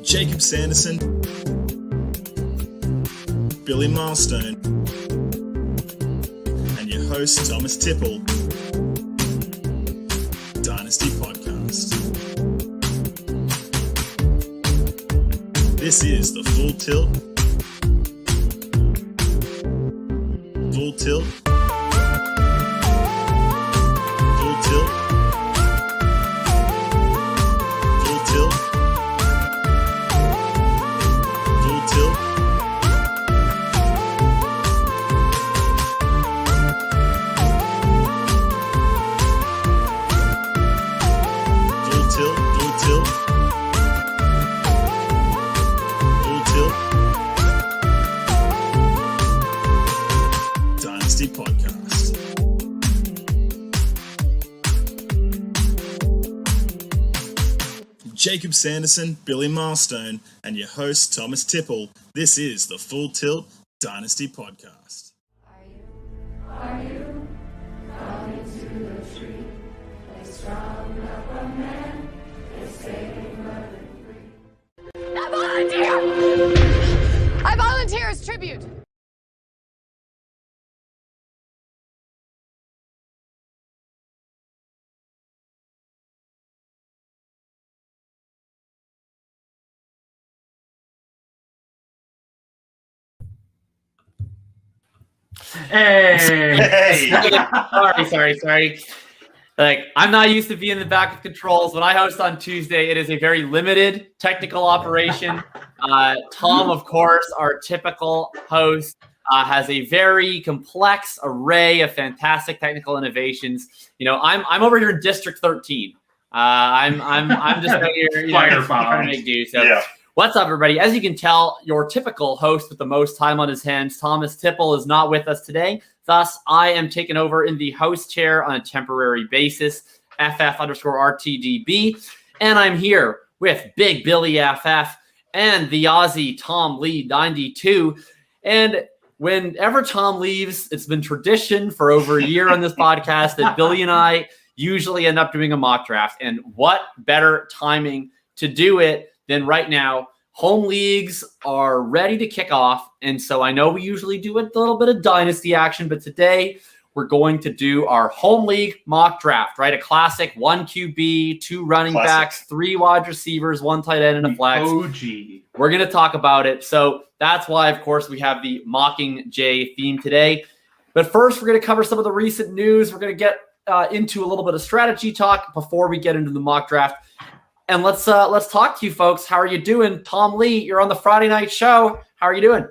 Jacob Sanderson, Billy Milestone, and your host Thomas Tipple, Dynasty Podcast. This is the Full Tilt. Full Tilt. Full Tilt. Full Tilt. Full Tilt. Full Tilt. Full Tilt. Full Tilt. Dynasty Podcast. Jacob Sanderson, Billy Milestone, and your host Thomas Tipple. This is the Full Tilt Dynasty Podcast. Are you coming to the tree? They strung up a man, they say murder free. I volunteer! I volunteer as tribute! Hey! Sorry. Like, I'm not used to being in the back of controls. When I host on Tuesday, it is a very limited technical operation. Tom, of course, our typical host, has a very complex array of fantastic technical innovations. You know, I'm over here in District 13. I'm just out here, trying to make do. So. Yeah. What's up, everybody? As you can tell, your typical host with the most time on his hands, Thomas Tipple, is not with us today. Thus, I am taking over in the host chair on a temporary basis, FF_RTDB. And I'm here with Big Billy FF and the Aussie Tomlie 92. And whenever Tom leaves, it's been tradition for over a year on this podcast that Billy and I usually end up doing a mock draft. And what better timing to do it than right now? Home leagues are ready to kick off. And so I know we usually do a little bit of dynasty action, but today we're going to do our home league mock draft, right? A classic 1 QB, 2 running backs, 3 wide receivers, 1 tight end, and a flex. OG. We're going to talk about it. So that's why, of course, we have the Mockingjay theme today. But first, we're going to cover some of the recent news. We're going to get into a little bit of strategy talk before we get into the mock draft. And let's talk to you folks. How are you doing? Tomlie, you're on the Friday night show. How are you doing?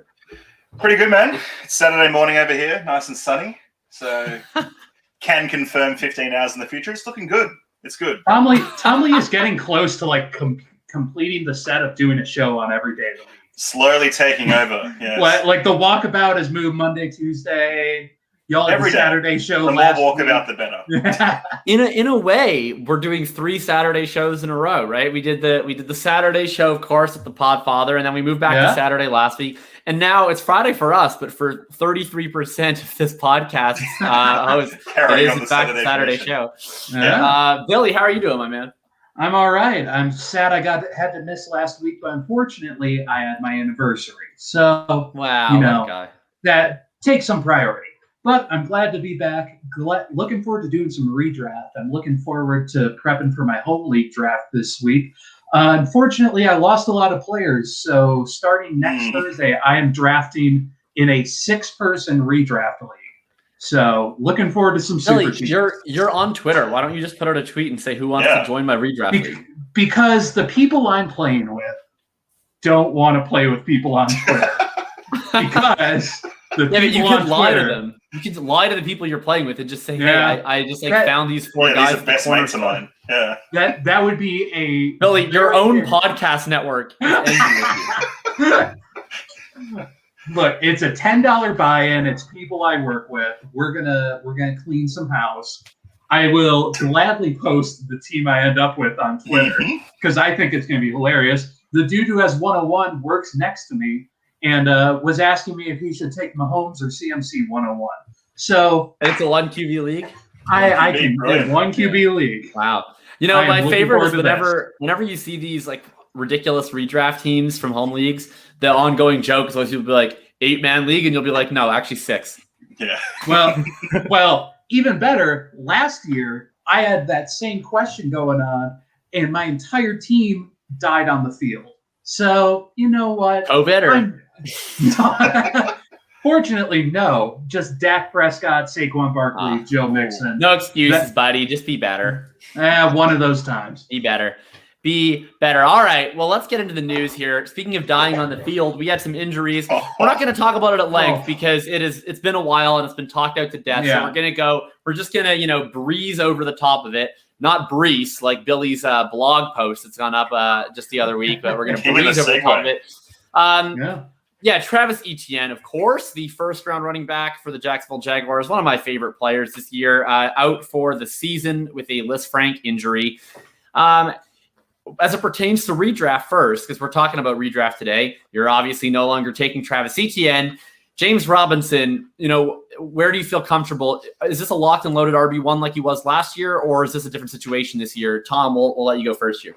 Pretty good, man. It's Saturday morning over here, nice and sunny. So can confirm 15 hours in the future. It's looking good. It's good. Tomlie is getting close to like completing the set of doing a show on every day of the week. Slowly taking over. Yes. Like the Walkabout has moved Monday, Tuesday. Y'all had the Saturday show. The more Walkabout, the better. In a way, we're doing 3 Saturday shows in a row, right? We did the Saturday show, of course, at the Podfather, and then we moved back to Saturday last week, and now it's Friday for us. But for 33% of this podcast, host, it is in fact a Saturday show. Yeah. Billy, how are you doing, my man? I'm all right. I'm sad I had to miss last week, but unfortunately, I had my anniversary. So wow, that takes some priority. But I'm glad to be back. Looking forward to doing some redraft. I'm looking forward to prepping for my home league draft this week. Unfortunately, I lost a lot of players. So starting next Thursday, I am drafting in a 6-person redraft league. So looking forward to some Billy, super you're on Twitter. Why don't you just put out a tweet and say who wants to join my redraft league? Because the people I'm playing with don't want to play with people on Twitter. Because the people you on can lie Twitter, to them. You can lie to the people you're playing with and just say, "Hey, I just found these 4 guys." These are best mates of mine. Yeah, that would be a Billy. Your own podcast network is ending with you. Look, it's a $10 buy-in. It's people I work with. We're gonna clean some house. I will gladly post the team I end up with on Twitter because I think it's gonna be hilarious. The dude who has 101 works next to me and was asking me if he should take Mahomes or CMC 101. So it's a 1 QB league. I QB, can brilliant. get one QB league. Wow. You know, I am my looking favorite forward is to whenever you see these like ridiculous redraft teams from home leagues, the ongoing joke is always people be like 8-man league, and you'll be like, no, actually 6. Yeah. Well, even better. Last year, I had that same question going on, and my entire team died on the field. So you know what? COVID or Fortunately, no. Just Dak Prescott, Saquon Barkley, Joe Mixon. no excuses, buddy. Just be better. One of those times. Be better. Be better. All right. Well, let's get into the news here. Speaking of dying on the field, we had some injuries. We're not going to talk about it at length because it's been a while and it's been talked out to death. Yeah. So we're just going to, breeze over the top of it. Not breeze like Billy's blog post that's gone up just the other week, but we're going to breeze over the top of it. Yeah, Travis Etienne, of course, the first-round running back for the Jacksonville Jaguars, one of my favorite players this year, out for the season with a Lisfranc injury. As it pertains to redraft first, because we're talking about redraft today, you're obviously no longer taking Travis Etienne. James Robinson, where do you feel comfortable? Is this a locked and loaded RB1 like he was last year, or is this a different situation this year? Tom, we'll let you go first here.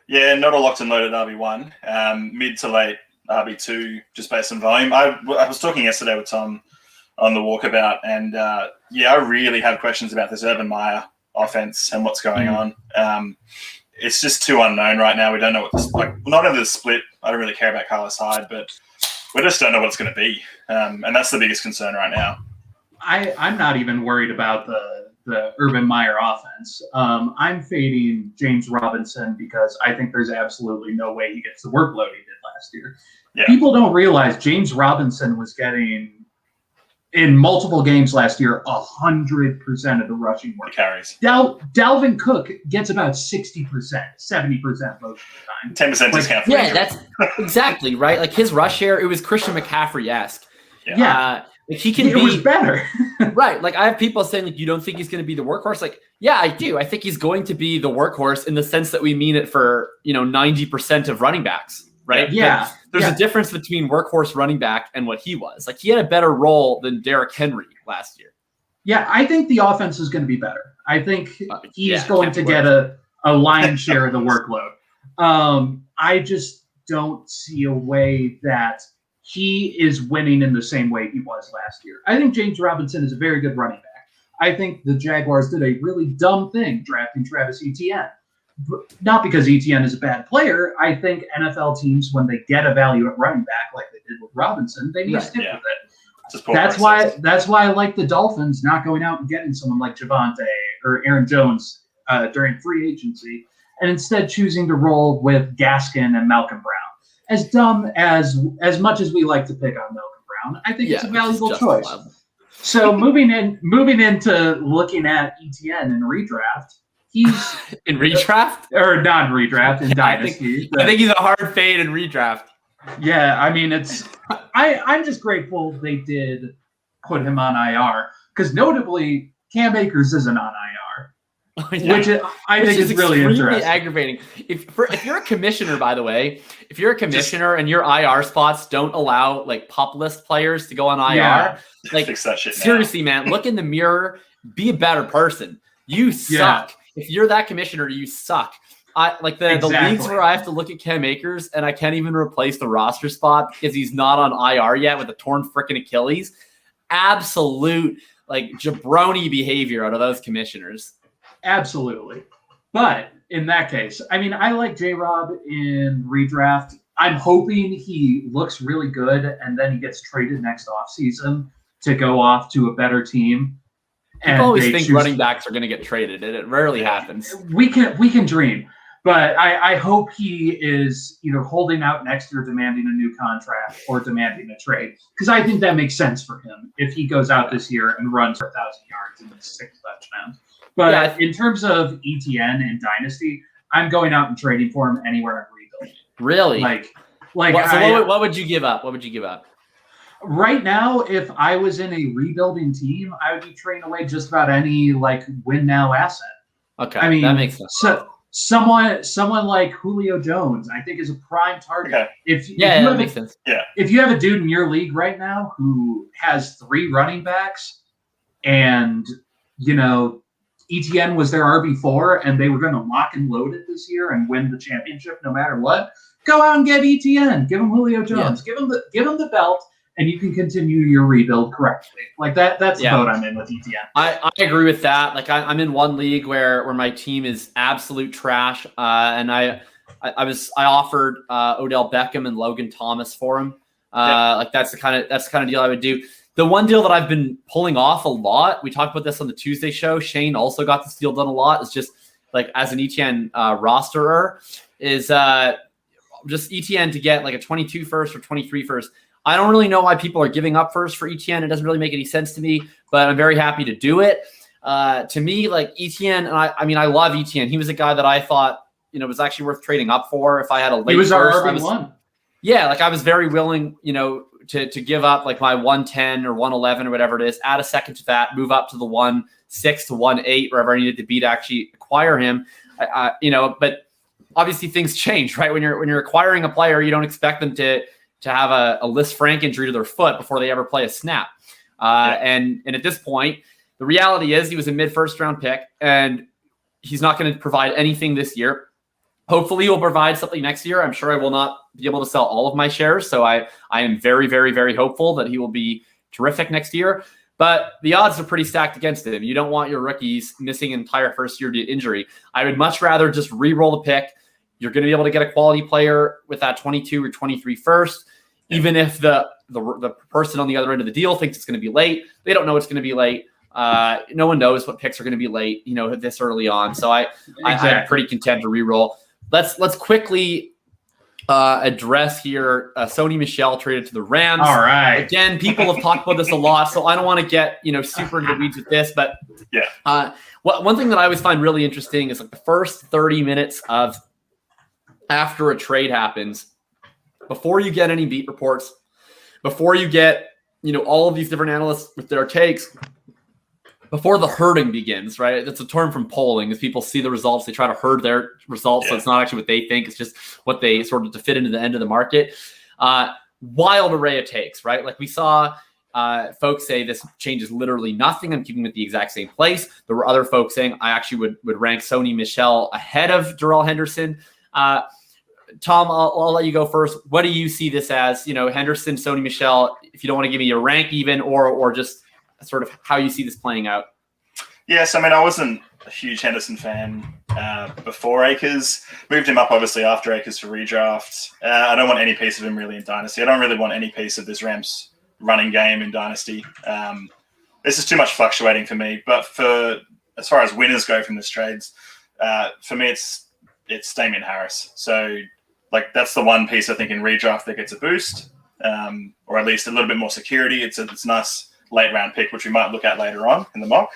Yeah, not a locked and loaded RB1. Mid to late RB2, just based on volume. I was talking yesterday with Tom on the walkabout, and I really have questions about this Urban Meyer offense and what's going on. It's just too unknown right now. We don't know not only the split. I don't really care about Carlos Hyde, but we just don't know what it's going to be. And that's the biggest concern right now. I'm not even worried about the Urban Meyer offense. I'm fading James Robinson because I think there's absolutely no way he gets the workload he did last year. Yeah. People don't realize James Robinson was getting, in multiple games last year, 100% of the rushing work. The carries. Dalvin Cook gets about 60%, 70% most of the time. 10% discount. For yeah, that's exactly right. Like his rush share, it was Christian McCaffrey-esque. Yeah. He can it be was better. right. Like I have people saying, like, you don't think he's going to be the workhorse? Like, yeah, I do. I think he's going to be the workhorse in the sense that we mean it for 90% of running backs, right? Yeah. There's a difference between workhorse running back and what he was. Like he had a better role than Derrick Henry last year. Yeah, I think the offense is going to be better. I think he's going to get a lion's share of the workload. I just don't see a way that he is winning in the same way he was last year. I think James Robinson is a very good running back. I think the Jaguars did a really dumb thing drafting Travis Etienne. Not because Etienne is a bad player. I think NFL teams, when they get a value at running back like they did with Robinson, they need to stick with it. That's why I like the Dolphins not going out and getting someone like Javonte or Aaron Jones during free agency, and instead choosing to roll with Gaskin and Malcolm Brown. As dumb as much as we like to pick on Malcolm Brown, I think it's a valuable choice. So moving into looking at Etienne in redraft, he's in redraft or not redraft in Dynasty. I think he's a hard fade in redraft. Yeah, I mean I'm just grateful they did put him on IR because notably Cam Akers isn't on IR. Which I think is really interesting. Aggravating. If you're a commissioner, by the way, if you're a commissioner and your IR spots don't allow like pup list players to go on IR, like fix that shit now. Seriously, man, look in the mirror, be a better person. You suck. If you're that commissioner, you suck. The leagues where I have to look at Cam Akers and I can't even replace the roster spot because he's not on IR yet with a torn freaking Achilles. Absolute like jabroni behavior out of those commissioners. Absolutely. But in that case, I mean, I like J-Rob in redraft. I'm hoping he looks really good and then he gets traded next offseason to go off to a better team. People always think running backs are going to get traded, and it rarely happens. We can dream. But I hope he is either holding out next year, demanding a new contract, or demanding a trade. Because I think that makes sense for him if he goes out this year and runs for 1,000 yards and 6 touchdowns. But in terms of Etienne and Dynasty, I'm going out and trading for him anywhere I'm rebuilding. Really? What would you give up? What would you give up? Right now, if I was in a rebuilding team, I would be trading away just about any win now asset. Okay, I mean that makes sense. So someone like Julio Jones, I think, is a prime target. Okay. That makes sense. Yeah. If you have a dude in your league right now who has 3 running backs and Etienne was their RB4 and they were going to lock and load it this year and win the championship no matter what, go out and get Etienne. Give him Julio Jones. Yeah. Give him the belt, and you can continue your rebuild correctly. Like that's the boat I'm in with Etienne. I agree with that. Like I'm in one league where my team is absolute trash, and I offered Odell Beckham and Logan Thomas for him. Like that's the kind of deal I would do. The one deal that I've been pulling off a lot, we talked about this on the Tuesday show. Shane also got this deal done a lot. It's just like as an Etienne rosterer is just Etienne to get like a 22 first or 23 first. I don't really know why people are giving up first for Etienne. It doesn't really make any sense to me, but I'm very happy to do it. To me, like Etienne, and I love Etienne. He was a guy that I thought, was actually worth trading up for if I had a late. He was first. our RB1. Yeah, like I was very willing, to give up like my 110 or 111 or whatever it is, add a second to that, move up to the 1.6 to 1.8, wherever I needed to be to actually acquire him. But obviously things change, right? When you're acquiring a player, you don't expect them to have a Liz Frank injury to their foot before they ever play a snap. And at this point, the reality is he was a mid-first round pick, and he's not going to provide anything this year. Hopefully he'll provide something next year. I'm sure I will not be able to sell all of my shares. So I am very, very, very hopeful that he will be terrific next year. But the odds are pretty stacked against him. You don't want your rookies missing an entire first year due to injury. I would much rather just re-roll the pick. You're going to be able to get a quality player with that 22 or 23 first. Even if the person on the other end of the deal thinks it's going to be late, they don't know it's going to be late. No one knows what picks are going to be late, this early on. So I'm pretty content to re-roll. Let's quickly address here. Sony Michel traded to the Rams. All right. Again, people have talked about this a lot, so I don't want to get super into the weeds with this. But one thing that I always find really interesting is like the first 30 minutes of after a trade happens, before you get any beat reports, before you get all of these different analysts with their takes. Before the herding begins, right? That's a term from polling. As people see the results, they try to herd their results. So it's not actually what they think. It's just what they sort of to fit into the end of the market. Wild array of takes, right? Like we saw folks say this changes literally nothing. I'm keeping it at the exact same place. There were other folks saying I actually would rank Sony Michel ahead of Darrell Henderson. Tom, I'll let you go first. What do you see this as? Henderson, Sony Michel, if you don't want to give me a rank even or just sort of how you see this playing out. Yes, I wasn't a huge Henderson fan before Akers. Moved him up, obviously, after Akers for redraft. I don't want any piece of him really in Dynasty. I don't really want any piece of this Rams running game in Dynasty. This is too much fluctuating for me. But as far as winners go from this trades, for me, it's Damian Harris. So, that's the one piece I think in redraft that gets a boost, or at least a little bit more security. It's a nice late round pick, which we might look at later on in the mock.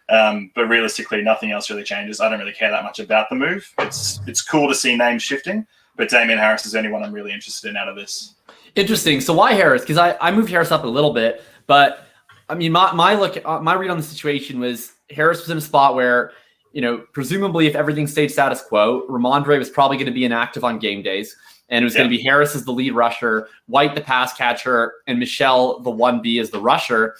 But realistically, nothing else really changes. I don't really care that much about the move. It's cool to see names shifting, but Damian Harris is the only one I'm really interested in out of this. Interesting. So why Harris? Because I moved Harris up a little bit, but my read on the situation was Harris was in a spot where, presumably if everything stayed status quo, Ramondre was probably going to be inactive on game days. And it was going to be Harris as the lead rusher, White the pass catcher, and Michel the 1B as the rusher.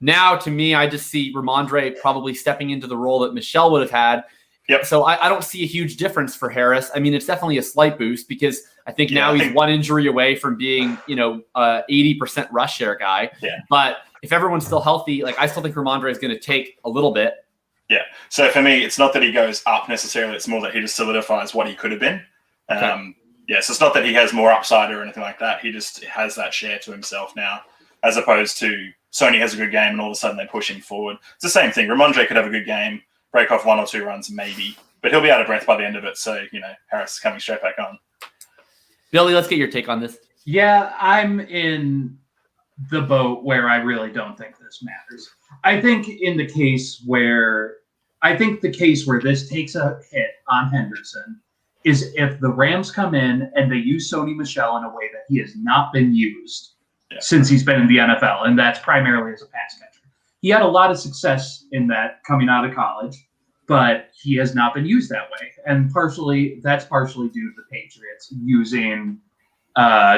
Now, to me, I just see Ramondre probably stepping into the role that Michel would have had. Yep. So I don't see a huge difference for Harris. It's definitely a slight boost because I think he's one injury away from being, 80% rush share guy. Yeah. But if everyone's still healthy, I still think Ramondre is going to take a little bit. Yeah. So for me, it's not that he goes up necessarily. It's more that he just solidifies what he could have been. Okay. So it's not that he has more upside or anything like that. He just has that share to himself now, as opposed to Sony has a good game and all of a sudden they push him forward. It's the same thing. Ramondre could have a good game, break off one or two runs maybe, but he'll be out of breath by the end of it. So, Harris is coming straight back on. Billy, let's get your take on this. Yeah, I'm in the boat where I really don't think this matters. I think the case where this takes a hit on Henderson is if the Rams come in and they use Sony Michel in a way that he has not been used since he's been in the NFL, and that's primarily as a pass catcher. He had a lot of success in that coming out of college, but he has not been used that way. And that's partially due to the Patriots using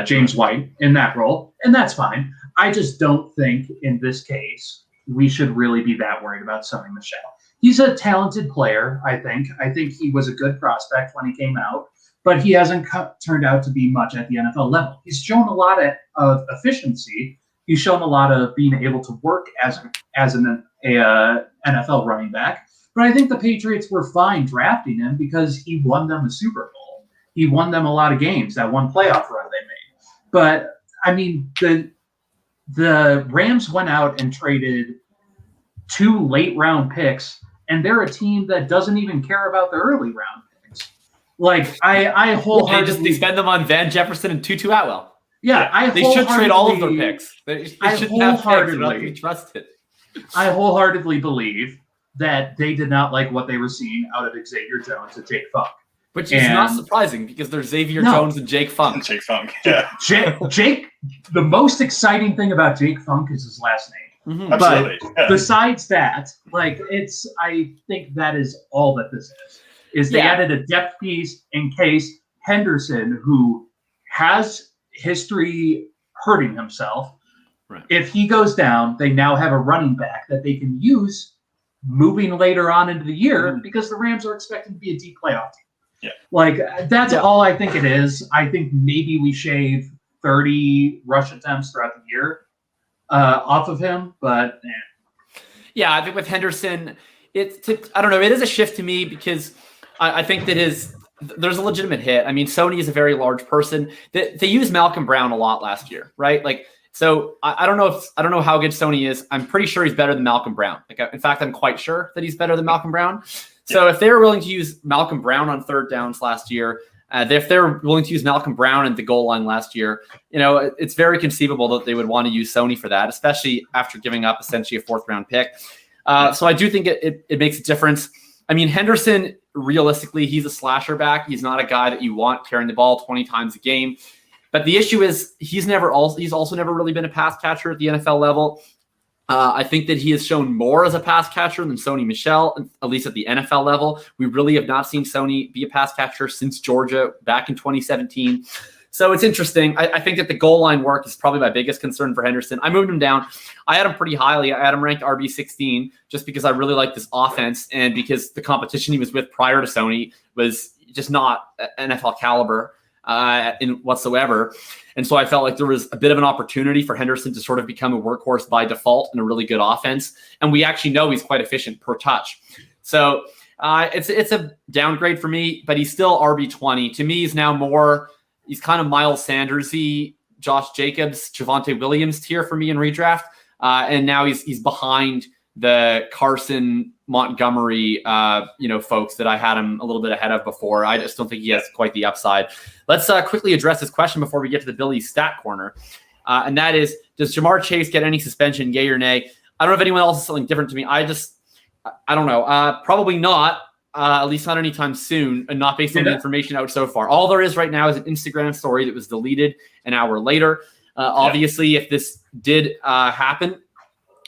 James White in that role, and that's fine. I just don't think in this case we should really be that worried about Sony Michel. He's a talented player, I think. I think he was a good prospect when he came out, but he hasn't turned out to be much at the NFL level. He's shown a lot of efficiency. He's shown a lot of being able to work as an NFL running back. But I think the Patriots were fine drafting him because he won them a Super Bowl. He won them a lot of games, that one playoff run they made. But, I mean, the Rams went out and traded 2 late-round picks, and they're a team that doesn't even care about the early round picks. Like, I wholeheartedly... They spend them on Van Jefferson and Tutu Atwell. Yeah, they should trade all of their picks. They shouldn't have picks. They're not to be trusted. I wholeheartedly believe that they did not like what they were seeing out of Xavier Jones and Jake Funk. Which is not surprising because there's Xavier Jones and Jake Funk. Jake Funk, yeah. Jake, the most exciting thing about Jake Funk is his last name. Mm-hmm. Absolutely. But besides that, I think that is all that this is they added a depth piece in case Henderson, who has history hurting himself, if he goes down, they now have a running back that they can use moving later on into the year because the Rams are expected to be a deep playoff team. Yeah. Like, that's all I think it is. I think maybe we shave 30 rush attempts throughout the year off of him, but yeah, I think with Henderson, I don't know, it is a shift to me because I think that there's a legitimate hit. I mean, Sony is a very large person. They used Malcolm Brown a lot last year, right? Like, so I don't know how good Sony is. I'm pretty sure he's better than Malcolm Brown. Like, in fact, I'm quite sure that he's better than Malcolm Brown. So if they were willing to use Malcolm Brown on third downs last year, if they're willing to use Malcolm Brown at the goal line last year, it's very conceivable that they would want to use Sony for that, especially after giving up essentially a 4th round pick. So I do think it makes a difference. I mean, Henderson, realistically, he's a slasher back. He's not a guy that you want carrying the ball 20 times a game. But the issue is he's also never really been a pass catcher at the NFL level. I think that he has shown more as a pass catcher than Sony Michel, at least at the NFL level. We really have not seen Sony be a pass catcher since Georgia back in 2017. So it's interesting. I think that the goal line work is probably my biggest concern for Henderson. I moved him down. I had him pretty highly. I had him ranked RB16 just because I really like this offense and because the competition he was with prior to Sony was just not NFL caliber in whatsoever. And so I felt like there was a bit of an opportunity for Henderson to sort of become a workhorse by default in a really good offense. And we actually know he's quite efficient per touch. So it's a downgrade for me, but he's still RB20. To me, he's kind of Miles Sanders-y, Josh Jacobs, Javonte Williams tier for me in redraft. And now he's behind the Carson, Montgomery, folks that I had him a little bit ahead of before. I just don't think he has quite the upside. Let's quickly address this question before we get to the Billy stat corner. And that is, does Jamar Chase get any suspension, yay or nay? I don't know if anyone else is something different to me. I don't know. Probably not, at least not anytime soon, and not based on the information out so far. All there is right now is an Instagram story that was deleted an hour later. Obviously, if this did happen,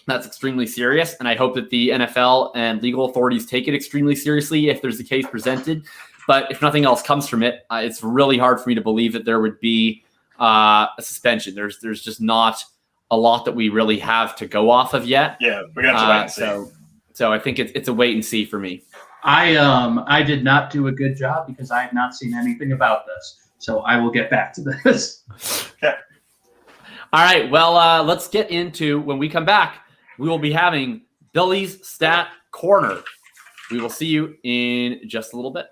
that's extremely serious, and I hope that the NFL and legal authorities take it extremely seriously if there's a case presented. But if nothing else comes from it, it's really hard for me to believe that there would be a suspension. There's just not a lot that we really have to go off of yet. Yeah, we're gonna have to wait and see. So I think it's a wait and see for me. I did not do a good job because I have not seen anything about this. So I will get back to this. Okay. All right. Well, let's get into, when we come back, we will be having Billy's Stat Corner. We will see you in just a little bit.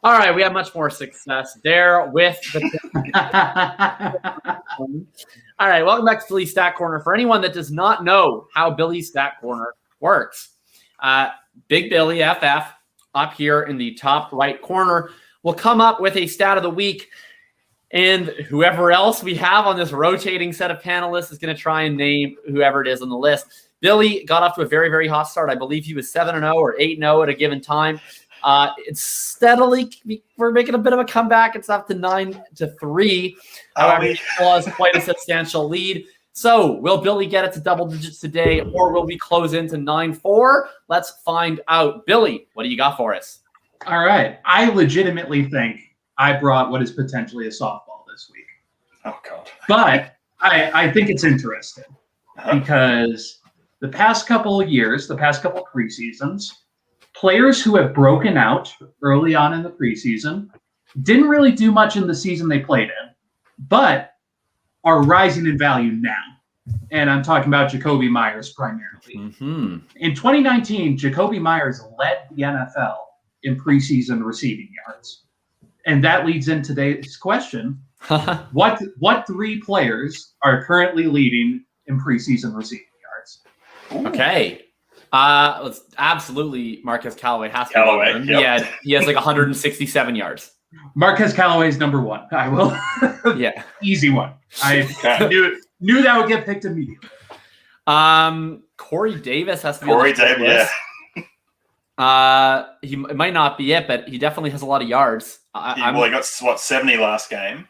All right, we have much more success there with the... All right, welcome back to Billy's Stat Corner. For anyone that does not know how Billy's Stat Corner works, Big Billy FF up here in the top right corner will come up with a stat of the week, and whoever else we have on this rotating set of panelists is going to try and name whoever it is on the list. Billy got off to a very, very hot start. I believe he was 7-0 or 8-0 at a given time. It's steadily, we're making a bit of a comeback. It's up to 9-3. However, he still has quite a substantial lead. So, will Billy get it to double digits today, or will we close into 9-4? Let's find out. Billy, what do you got for us? All right. I legitimately think I brought what is potentially a softball this week. Oh, God. But I think it's interesting because the past couple of years, the past couple of preseasons, players who have broken out early on in the preseason didn't really do much in the season they played in, but are rising in value now. And I'm talking about Jacoby Myers primarily. Mm-hmm. In 2019, Jacoby Myers led the NFL in preseason receiving yards. And that leads into today's question. What three players are currently leading in preseason receiving yards? Okay. It's absolutely Marquez Callaway has to Callaway, be. yep. He has like 167 yards. Marquez Callaway is number one. I will. Yeah. Easy one. I knew that would get picked immediately. Corey Davis has to be Corey on the Davis, list. It might not be it, but he definitely has a lot of yards. He got 70 last game.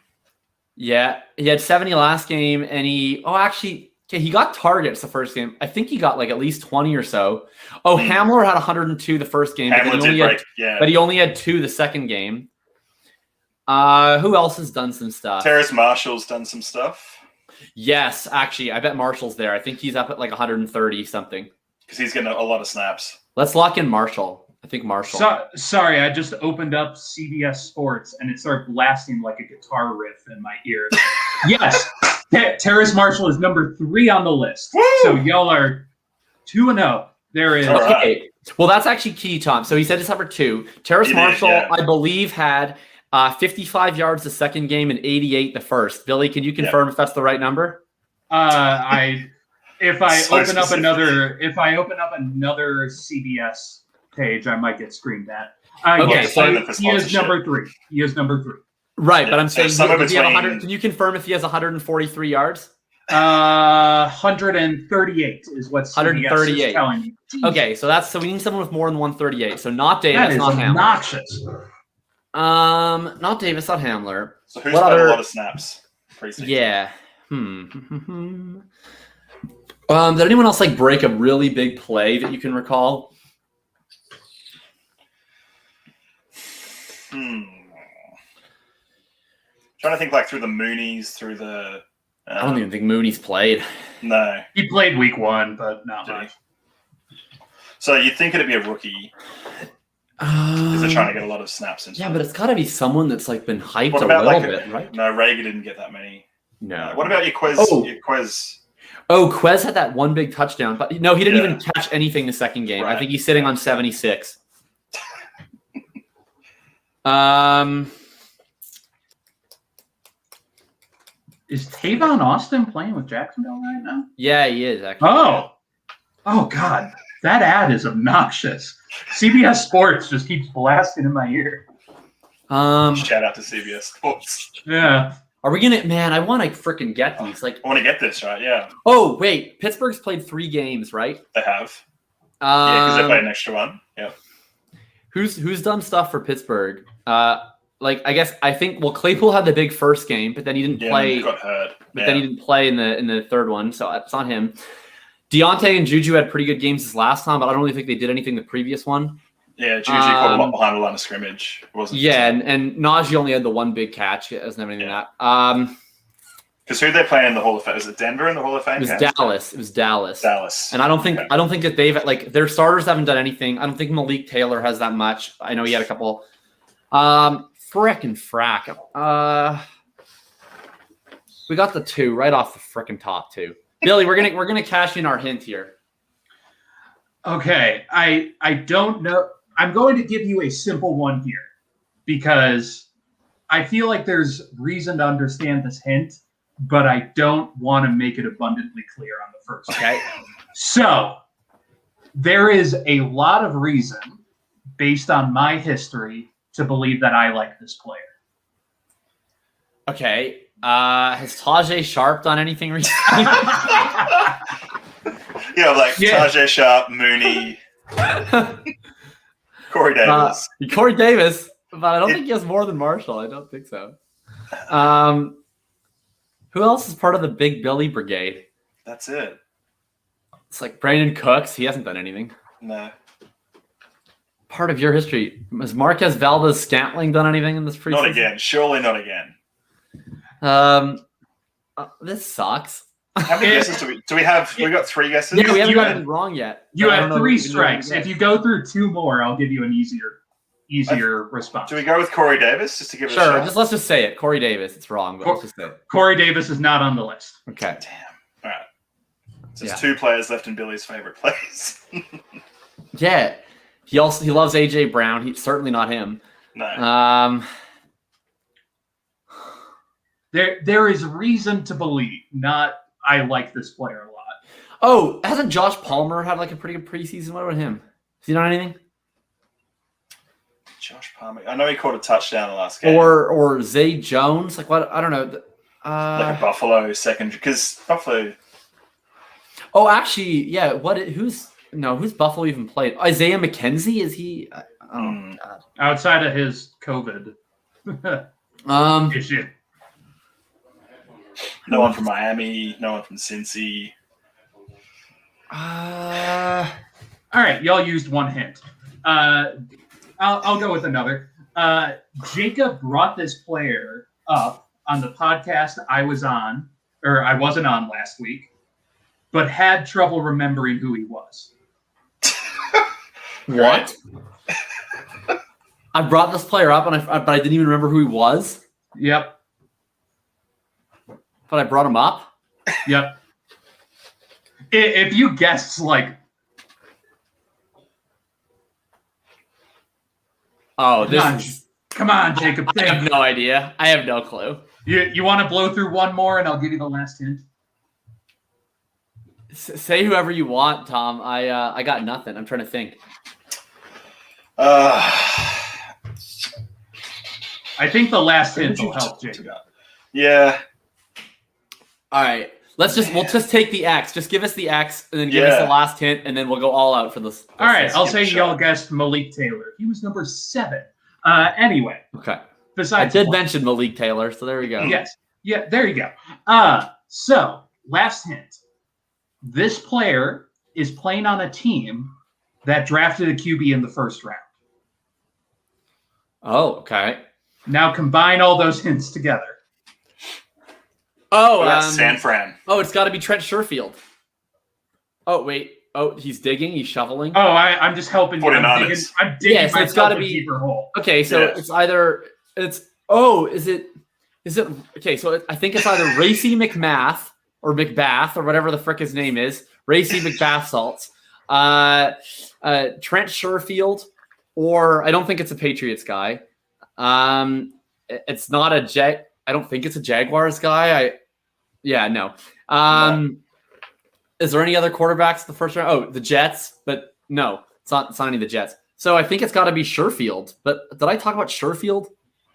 Yeah, he had 70 last game, and he got targets the first game. I think he got like at least 20 or so. Oh, Hamler had 102 the first game, but he only had 2 the second game. Who else has done some stuff? Terrace Marshall's done some stuff. Yes, actually, I bet Marshall's there. I think he's up at like 130 something. Because he's getting a lot of snaps. Let's lock in Marshall. I think Marshall. Sorry, I just opened up CBS Sports and it started blasting like a guitar riff in my ear. Yes, Terrace Marshall is number 3 on the list. Woo! So y'all are 2-0. There is. Okay. Well, that's actually key, Tom. So he said it's number 2. Terrace Marshall, I believe, had 55 yards the second game and 88 the first. Billy, can you confirm if that's the right number? If I open up another CBS page, I might get screamed at. Okay, so he is number 3. He is number 3. Right, but I'm saying can you confirm if he has 143 yards? 138 is what CBS is telling me. Okay, so we need someone with more than 138. So not Davis, that is not obnoxious. Hamler. Not Davis, not Hamler. So who's got a lot of snaps? Preseason? Yeah. Did anyone else like break a really big play that you can recall? Trying to think like through the Moonies, through the. I don't even think Mooney's played. No, he played week 1, but not much. So you'd think it'd be a rookie. Because they're trying to get a lot of snaps. Yeah, but it's got to be someone that's like been hyped a little bit, right? No, Rager didn't get that many. No. What about your Quez? Oh, Quez had that one big touchdown, but no, he didn't even catch anything the second game. Right. I think he's sitting on 76. Is Tavon Austin playing with Jacksonville right now? Yeah, he is actually. Oh God, that ad is obnoxious. CBS Sports just keeps blasting in my ear. Shout out to CBS Sports. Yeah. Are we gonna? Man, I want to freaking get these. Like, I want to get this right. Yeah. Oh wait, Pittsburgh's played 3 games, right? They have. Yeah, because they played an extra one. Yeah. Who's done stuff for Pittsburgh? I think Claypool had the big first game, but then he didn't play. He got hurt. But then he didn't play in the third one, so it's on him. Deontay and Juju had pretty good games this last time, but I don't really think they did anything the previous one. Yeah, Juju caught a lot behind the line of scrimmage. It wasn't. Yeah, and Najee only had the one big catch. It doesn't have anything like that. Because who they play in the Hall of Fame? Is it Denver in the Hall of Fame? It was Dallas. Dallas. And I don't think that they've their starters haven't done anything. I don't think Malik Taylor has that much. I know he had a couple. Frickin' frack. We got the 2 right off the frickin' top 2. Billy, we're gonna cash in our hint here. Okay, I don't know. I'm going to give you a simple one here because I feel like there's reason to understand this hint, but I don't want to make it abundantly clear on the first. Okay. So there is a lot of reason based on my history to believe that I like this player. Okay. Has Tajay Sharp done anything recently? Tajay Sharp, Mooney, Corey Davis. Corey Davis, but I don't think he has more than Marshall. I don't think so. Who else is part of the Big Billy Brigade? That's it. It's like Brandon Cooks. He hasn't done anything. No. Part of your history. Has Marquez Valdez-Scantling done anything in this preseason? Not again. Surely not again. This sucks. How many guesses do we have? We got 3 guesses. Yeah, we haven't You got had- any wrong yet. You I had don't know 3 if we can do strikes. anything If you go through 2 more, I'll give you an easier response. Do we go with Corey Davis just to give it a Sure, shot? let's just say it. Corey Davis. It's wrong, but let's just say it. Corey Davis is not on the list. Okay. Damn. All right. So there's Yeah. 2 players left in Billy's favorite players. Yeah. He loves AJ Brown. He's certainly not him. No. There is reason to believe, not I like this player a lot. Oh, hasn't Josh Palmer had like a pretty good preseason? What about him? Has he done anything? Josh Palmer. I know he caught a touchdown the last game. Or Zay Jones? Like what? I don't know. Like a Buffalo secondary. Because Buffalo. Oh, actually, yeah. Who's Buffalo even played? Isaiah McKenzie? Is he? God. Outside of his COVID issue. No one from Miami. No one from Cincy. All right, y'all used one hint. I'll go with another. Jacob brought this player up on the podcast I wasn't on last week, but had trouble remembering who he was. What? I brought this player up, but I didn't even remember who he was. Yep. But I brought him up. Yep. If you guessed like, Oh, come on, Jacob. I have no idea. I have no clue. You want to blow through one more, and I'll give you the last hint. Say whoever you want, Tom. I got nothing. I'm trying to think. I think the last hint will help, Jacob. Yeah. All right. We'll just take the X. Just give us the X and then give us the last hint, and then we'll go all out for this. All right. I'll say y'all guessed Malik Taylor. He was number 7. Anyway. Okay. Besides, I did mention Malik Taylor, so there we go. Yes. Yeah, there you go. So, last hint. This player is playing on a team that drafted a QB in the first round. Oh, okay. Now combine all those hints together. Oh, San Fran. Oh, it's got to be Trent Sherfield. Oh, wait. Oh, he's digging. He's shoveling. Oh, I'm just helping you. I'm digging Yeah, so it's got to be deeper hole. Okay, so it's either is it okay? So I think it's either Racy McMath or McBath or whatever the frick his name is. Racy McBath salts. Trent Sherfield, or I don't think it's a Patriots guy. It's not a I don't think it's a Jaguars guy. No. Is there any other quarterbacks in the first round? Oh, the Jets, but no, it's not any of the Jets. So I think it's got to be Sherfield. But did I talk about Sherfield?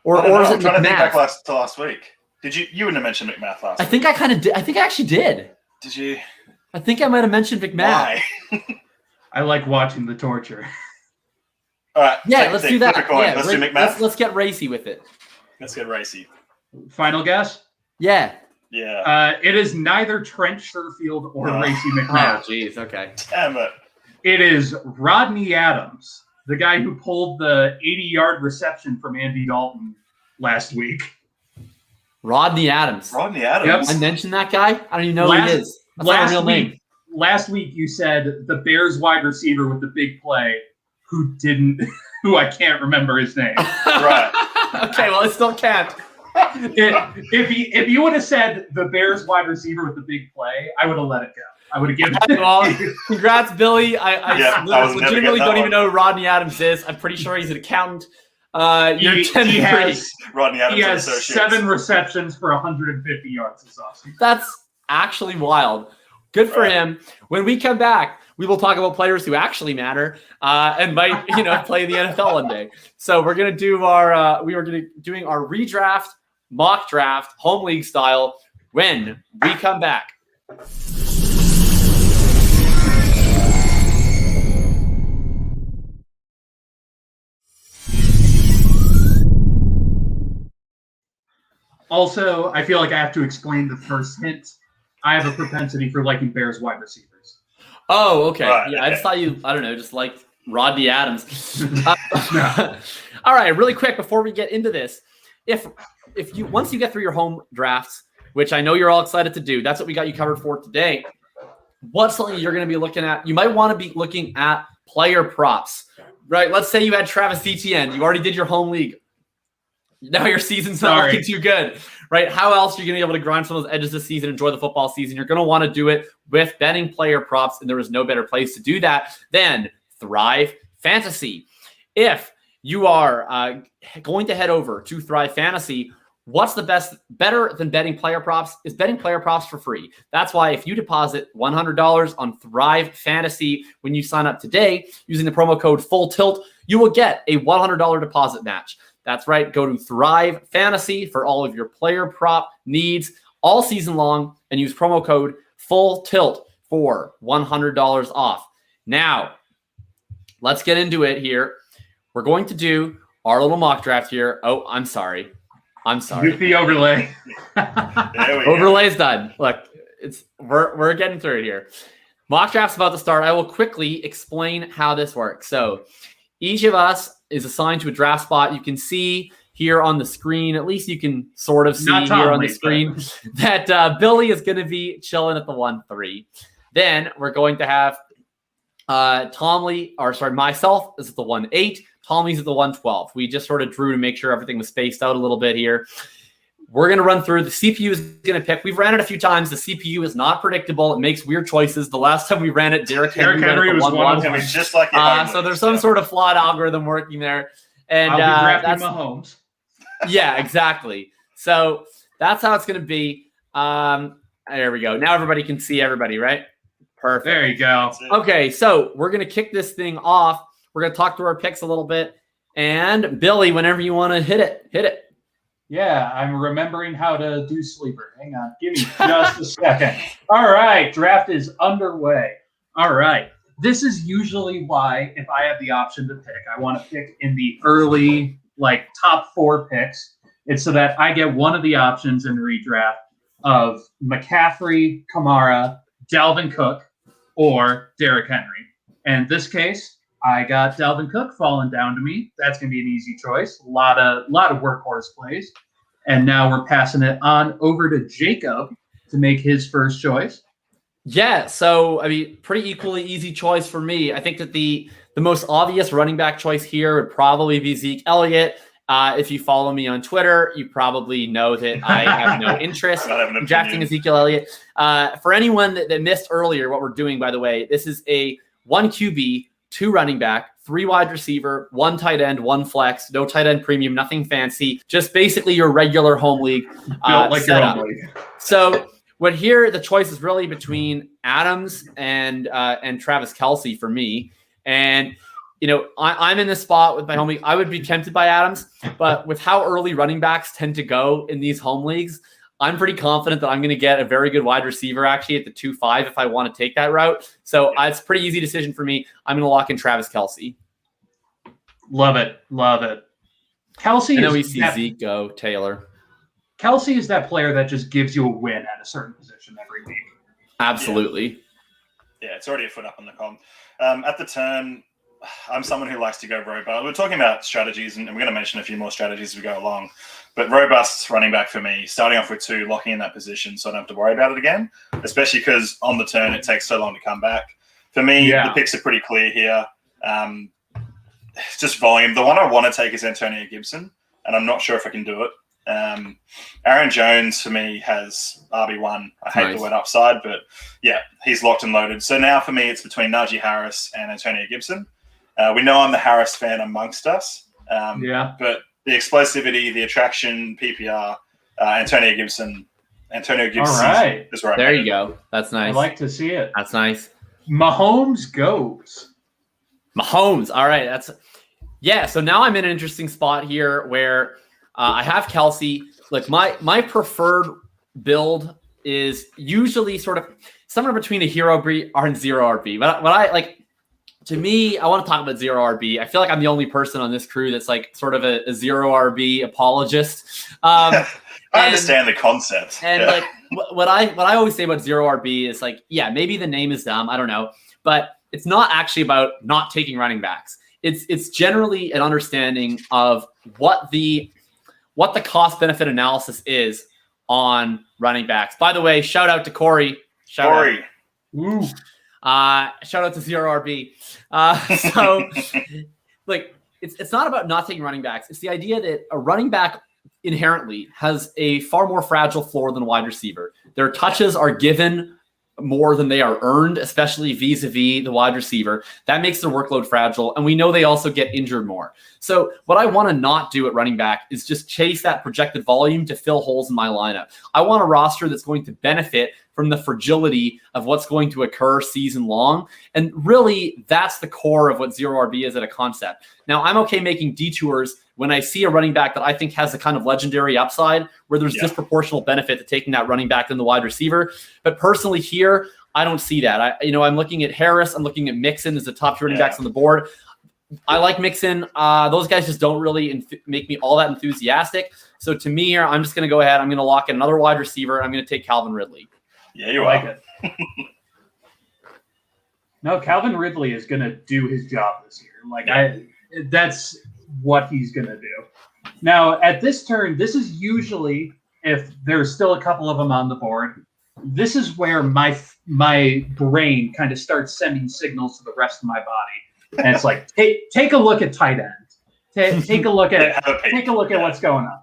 Or is it I'm trying to think McMath? back to last week. Did you wouldn't have mentioned McMath last week? I think I kind of did. I think I actually did. Did you? I think I might have mentioned McMath. Why? I like watching the torture. All right. Yeah, let's do that. Flip a coin. Yeah, Let's do McMath. Let's get racy with it. Let's get racy. Final guess? Yeah. Yeah. It is neither Trent Sherfield or Oh. Racy Oh, McMath. jeez. Okay. Damn it. It is Rodney Adams, the guy who pulled the 80-yard reception from Andy Dalton last week. Rodney Adams. Rodney Adams. I mentioned that guy. I don't even know who he is. That's not a real name. Last week you said the Bears wide receiver with the big play who I can't remember his name. Right. Okay, well, I still can't. If you would have said the Bears wide receiver with the big play, I would have let it go. I would have given it. Well, congrats, Billy. I was never legitimately getting that don't even one. know who Rodney Adams is. I'm pretty sure he's an accountant. You're 10 he has Rodney Adams he and has Associates. 7 receptions for 150 yards this offseason. That's actually wild. Good for him. When we come back, we will talk about players who actually matter and might, play in the NFL one day. So we're gonna do doing our redraft, mock draft, home league style when we come back. Also, I feel like I have to explain the first hint. I have a propensity for liking Bears wide receivers. Oh, okay. Right, Yeah, I just okay. thought you, I don't know, just like Rodney Adams. All right, really quick before we get into this, if you once you get through your home drafts, which I know you're all excited to do, that's what we got you covered for today. What's something you're going to be looking at? You might want to be looking at player props, right? Let's say you had Travis Etienne. You already did your home league. Now your season's not looking too good, right? How else are you going to be able to grind some of those edges this season, enjoy the football season? You're going to want to do it with betting player props, and there is no better place to do that than Thrive Fantasy. If you are going to head over to Thrive Fantasy, what's better than betting player props is betting player props for free. That's why if you deposit $100 on Thrive Fantasy when you sign up today using the promo code FULLTILT, you will get a $100 deposit match. That's right. Go to Thrive Fantasy for all of your player prop needs all season long and use promo code FULLTILT for $100 off. Now, let's get into it here. We're going to do our little mock draft here. Oh, I'm sorry. Use the overlay. There we go. Overlay's done. Look, we're getting through it here. Mock draft's about to start. I will quickly explain how this works. So each of us is assigned to a draft spot. You can see here on the screen, at least you can sort of see here on the screen that Billy is going to be chilling at the 1-3. Then we're going to have myself is at the 1-8. Tomlie's at the 1-12. We just sort of drew to make sure everything was spaced out a little bit here. We're going to run through. The CPU is going to pick. We've ran it a few times. The CPU is not predictable. It makes weird choices. The last time we ran it, Derrick Henry was 1-1. It was just like so there's some sort of flawed algorithm working there. And I'll be drafting Mahomes. Yeah, exactly. So that's how it's going to be. There we go. Now everybody can see everybody, right? Perfect. There you go. Okay, so we're going to kick this thing off. We're going to talk through our picks a little bit. And Billy, whenever you want to hit it. Yeah, I'm remembering how to do sleeper. Hang on. Give me just a second. All right, draft is underway. All right. This is usually why, if I have the option to pick, I want to pick in the early, top 4 picks. It's so that I get one of the options in redraft of McCaffrey, Kamara, Dalvin Cook, or Derrick Henry. And in this case, I got Dalvin Cook falling down to me. That's going to be an easy choice. A lot of workhorse plays. And now we're passing it on over to Jacob to make his first choice. Yeah, so, pretty equally easy choice for me. I think that the most obvious running back choice here would probably be Zeke Elliott. If you follow me on Twitter, you probably know that I have no interest in drafting Ezekiel Elliott. For anyone that missed earlier what we're doing, by the way, this is a 1 QB, 2 running back, 3 wide receiver, 1 tight end, 1 flex, no tight end premium, nothing fancy, just basically your regular home league setup. So the choice is really between Adams and Travis Kelce for me. And I'm in this spot with my home league. I would be tempted by Adams, but with how early running backs tend to go in these home leagues, I'm pretty confident that I'm going to get a very good wide receiver actually at the 2-5 if I want to take that route. So it's a pretty easy decision for me. I'm going to lock in Travis Kelce. Love it. Kelce. I know we see Zeke go, Taylor. Kelce is that player that just gives you a win at a certain position every week. Absolutely. Yeah, it's already a foot up on the comp. At the turn, I'm someone who likes to go robust. We're talking about strategies, and we're going to mention a few more strategies as we go along. But robust running back for me, starting off with 2, locking in that position so I don't have to worry about it again, especially because on the turn it takes so long to come back. For me, the picks are pretty clear here. It's just volume. The one I want to take is Antonia Gibson, and I'm not sure if I can do it. Aaron Jones for me has RB1. I hate the word upside, but yeah, he's locked and loaded. So now for me, it's between Najee Harris and Antonia Gibson. We know I'm the Harris fan amongst us. But the explosivity, the attraction, PPR, Antonio Gibson. All right. Is right. There you go. That's nice. I like to see it. That's nice. Mahomes goes. Mahomes. All right. So now I'm in an interesting spot here where I have Kelce. Like my preferred build is usually sort of somewhere between a hero RB and 0 RB. But what I like, to me, I want to talk about 0 RB. I feel like I'm the only person on this crew that's like sort of a 0 RB apologist. I understand the concept. And what I always say about zero RB is like, yeah, maybe the name is dumb. I don't know, but it's not actually about not taking running backs. It's generally an understanding of what the cost benefit analysis is on running backs. By the way, shout out to Corey. Shout out to zero RB. So like it's not about not taking running backs. It's the idea that a running back inherently has a far more fragile floor than a wide receiver. Their touches are given more than they are earned, especially vis-a-vis the wide receiver. That makes their workload fragile. And we know they also get injured more. So what I want to not do at running back is just chase that projected volume to fill holes in my lineup. I want a roster that's going to benefit from the fragility of what's going to occur season long. And really, that's the core of what zero RB is at a concept. Now, I'm okay making detours when I see a running back that I think has a kind of legendary upside where there's disproportional benefit to taking that running back than the wide receiver. But personally here, I don't see that. I'm looking at Harris. I'm looking at Mixon as the top two running backs on the board. I like Mixon. Those guys just don't really make me all that enthusiastic. So to me here, I'm just going to go ahead. I'm going to lock in another wide receiver. I'm going to take Calvin Ridley. Yeah, you like are. it. No, Calvin Ridley is going to do his job this year. That's what he's going to do. Now, at this turn, this is usually, if there's still a couple of them on the board, this is where my brain kind of starts sending signals to the rest of my body. And it's like, take a look at tight end. Take a look at what's going on.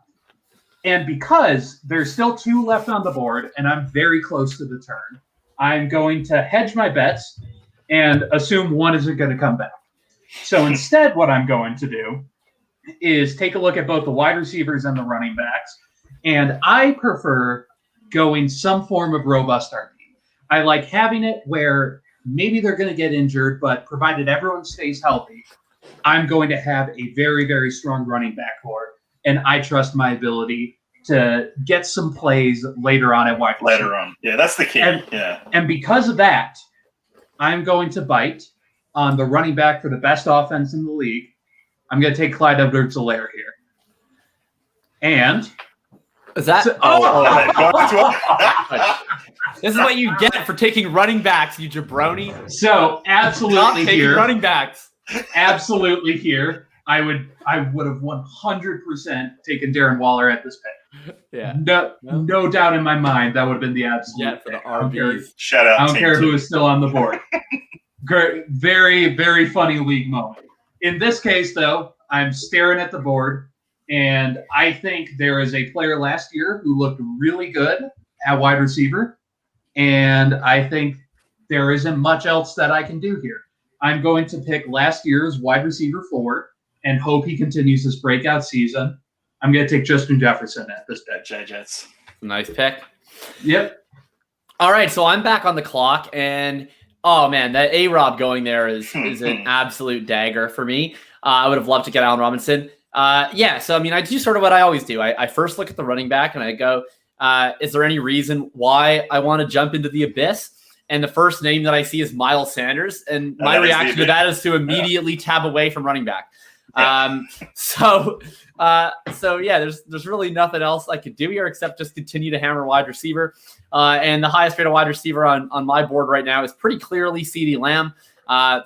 And because there's still two left on the board and I'm very close to the turn, I'm going to hedge my bets and assume one isn't going to come back. So instead, what I'm going to do is take a look at both the wide receivers and the running backs. And I prefer going some form of robust RB. I like having it where maybe they're going to get injured, but provided everyone stays healthy, I'm going to have a very, very strong running back core. And I trust my ability to get some plays later on at wide receiver. Later on. Yeah, that's the key. And because of that, I'm going to bite on the running back for the best offense in the league. I'm going to take Clyde Edwards-Helaire here. And is that? This is what you get for taking running backs, you jabroni. So absolutely here, running backs. Absolutely here. I would have 100% taken Darren Waller at this pick. Yeah. No doubt in my mind that would have been the absolute. Yeah, for the RBs. Shout out. I don't care who is still on the board. Great, very, very funny league moment. In this case, though, I'm staring at the board, and I think there is a player last year who looked really good at wide receiver, and I think there isn't much else that I can do here. I'm going to pick last year's wide receiver 4 and hope he continues his breakout season. I'm going to take Justin Jefferson at this pick. JJ's. Nice pick. Yep. All right, so I'm back on the clock, and oh man, that A-Rob going there is an absolute dagger for me. I would have loved to get Allen Robinson. So I mean, I do sort of what I always do. I first look at the running back and I go, is there any reason why I want to jump into the abyss? And the first name that I see is Miles Sanders, and my reaction to that is to immediately tab away from running back. So there's really nothing else I could do here except just continue to hammer wide receiver. And the highest rated wide receiver on my board right now is pretty clearly CeeDee Lamb.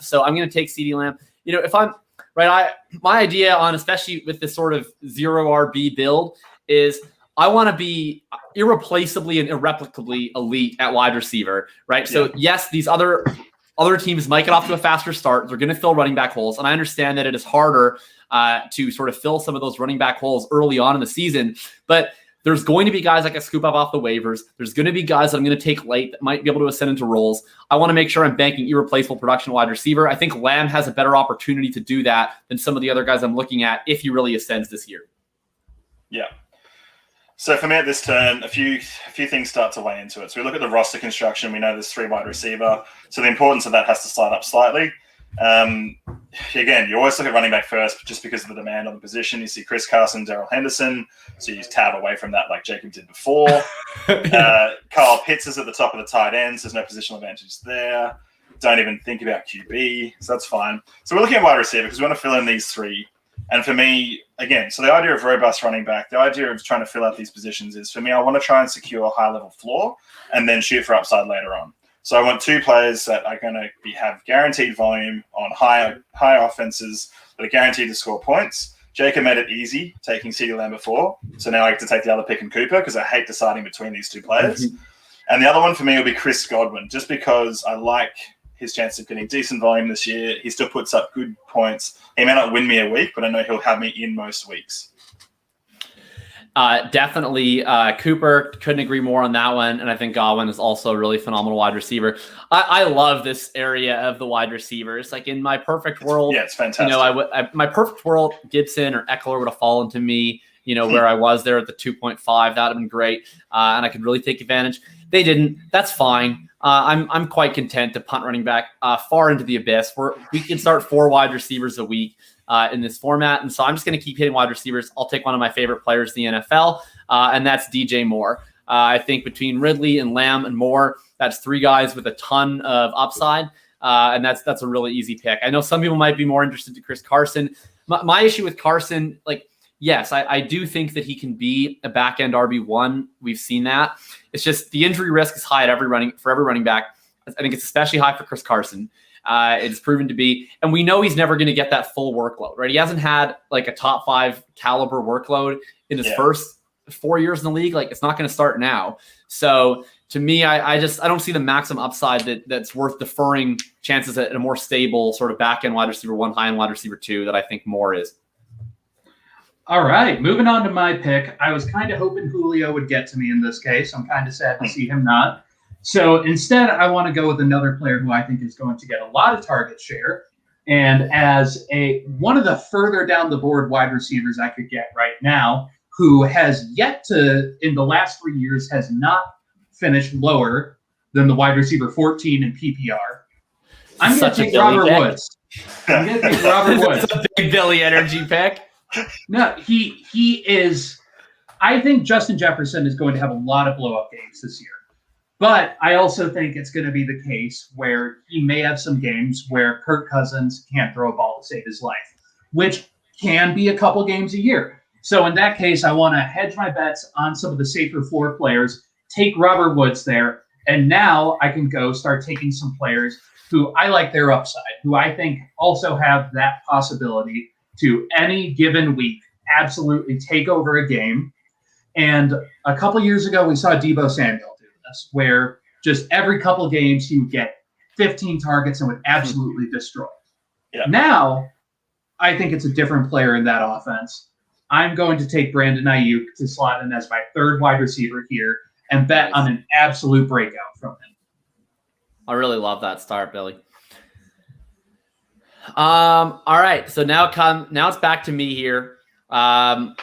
So I'm going to take CeeDee Lamb. You know, if I'm right, my idea on, especially with this sort of zero RB build, is I want to be irreplaceably and irreplicably elite at wide receiver, right? Yeah. So yes, these other teams might get off to a faster start. They're going to fill running back holes. And I understand that it is harder to sort of fill some of those running back holes early on in the season. But there's going to be guys I can scoop up off the waivers. There's going to be guys that I'm going to take late that might be able to ascend into roles. I want to make sure I'm banking irreplaceable production wide receiver. I think Lamb has a better opportunity to do that than some of the other guys I'm looking at if he really ascends this year. Yeah. So for me at this turn, a few things start to weigh into it. So we look at the roster construction. We know there's 3 wide receiver. So the importance of that has to slide up slightly. Again, you always look at running back first just because of the demand on the position. You see Chris Carson, Darrell Henderson. So you tab away from that like Jacob did before. Kyle Pitts is at the top of the tight ends. There's no positional advantage there. Don't even think about QB. So that's fine. So we're looking at wide receiver because we want to fill in these 3. And for me, again, so the idea of robust running back, the idea of trying to fill out these positions is, for me, I want to try and secure a high-level floor and then shoot for upside later on. So I want two players that are going to have guaranteed volume on high offenses that are guaranteed to score points. Jacob made it easy taking CeeDee Lamb before, so now I get to take the other pick in Cooper because I hate deciding between these two players. And the other one for me will be Chris Godwin, just because I like his chance of getting decent volume this year. He still puts up good points. He may not win me a week, but I know he'll have me in most weeks. Definitely. Cooper, couldn't agree more on that one. And I think Godwin is also a really phenomenal wide receiver. I love this area of the wide receivers. Like in my perfect world, it's fantastic. My perfect world, Gibson or Eckler would have fallen to me, where I was there at the 2.5. That would have been great. And I could really take advantage. They didn't. That's fine. I'm quite content to punt running back far into the abyss. We can start 4 wide receivers a week in this format. And so I'm just going to keep hitting wide receivers. I'll take one of my favorite players in the NFL, and that's DJ Moore. I think between Ridley and Lamb and Moore, that's 3 guys with a ton of upside. And that's a really easy pick. I know some people might be more interested in Chris Carson. My issue with Carson, yes, I do think that he can be a back-end RB1. We've seen that. It's just the injury risk is high for every running back. I think it's especially high for Chris Carson. It's proven to be. And we know he's never going to get that full workload, right? He hasn't had a top 5 caliber workload in his first 4 years in the league. It's not going to start now. So to me, I don't see the maximum upside that's worth deferring chances at a more stable sort of back-end wide receiver 1, high-end wide receiver 2 that I think Moore is. All right, moving on to my pick. I was kind of hoping Julio would get to me in this case. I'm kind of sad to see him not. So instead, I want to go with another player who I think is going to get a lot of target share. And as one of the further down the board wide receivers I could get right now, who has yet to, in the last 3 years, has not finished lower than the wide receiver 14 in PPR. I'm going to take Robert Woods. I'm going to take Robert Woods. It's a big Billy energy pick. No, he is. I think Justin Jefferson is going to have a lot of blow-up games this year. But I also think it's going to be the case where he may have some games where Kirk Cousins can't throw a ball to save his life, which can be a couple games a year. So in that case, I want to hedge my bets on some of the safer floor players, take Robert Woods there, and now I can go start taking some players who I like their upside, who I think also have that possibility to any given week absolutely take over a game. And a couple years ago, we saw Deebo Samuel do this, where just every couple games he would get 15 targets and would absolutely destroy. Yeah. Now, I think it's a different player in that offense. I'm going to take Brandon Ayuk to slot in as my 3rd wide receiver here and bet on an absolute breakout from him. I really love that start, Billy. All right. So now it's back to me here. And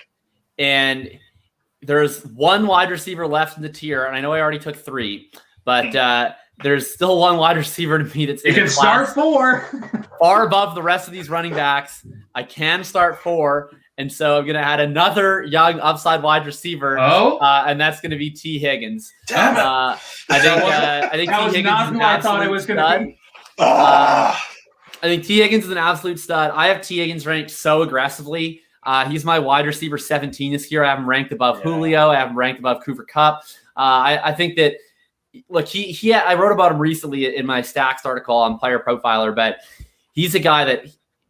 there's 1 wide receiver left in the tier, and I know I already took 3, but there's still 1 wide receiver to me that's you can start 4 far above the rest of these running backs. I can start 4, and so I'm going to add another young upside wide receiver. And that's going to be T. Higgins. Damn it. I think that T. was Higgins not is who an I thought it absolute was going stud. to be. I think T. Higgins is an absolute stud. I have T. Higgins ranked so aggressively. He's my wide receiver 17 this year. I have him ranked above Julio. I have him ranked above Cooper Kupp. I think that, look, I wrote about him recently in my Stacks article on Player Profiler, but he's a guy that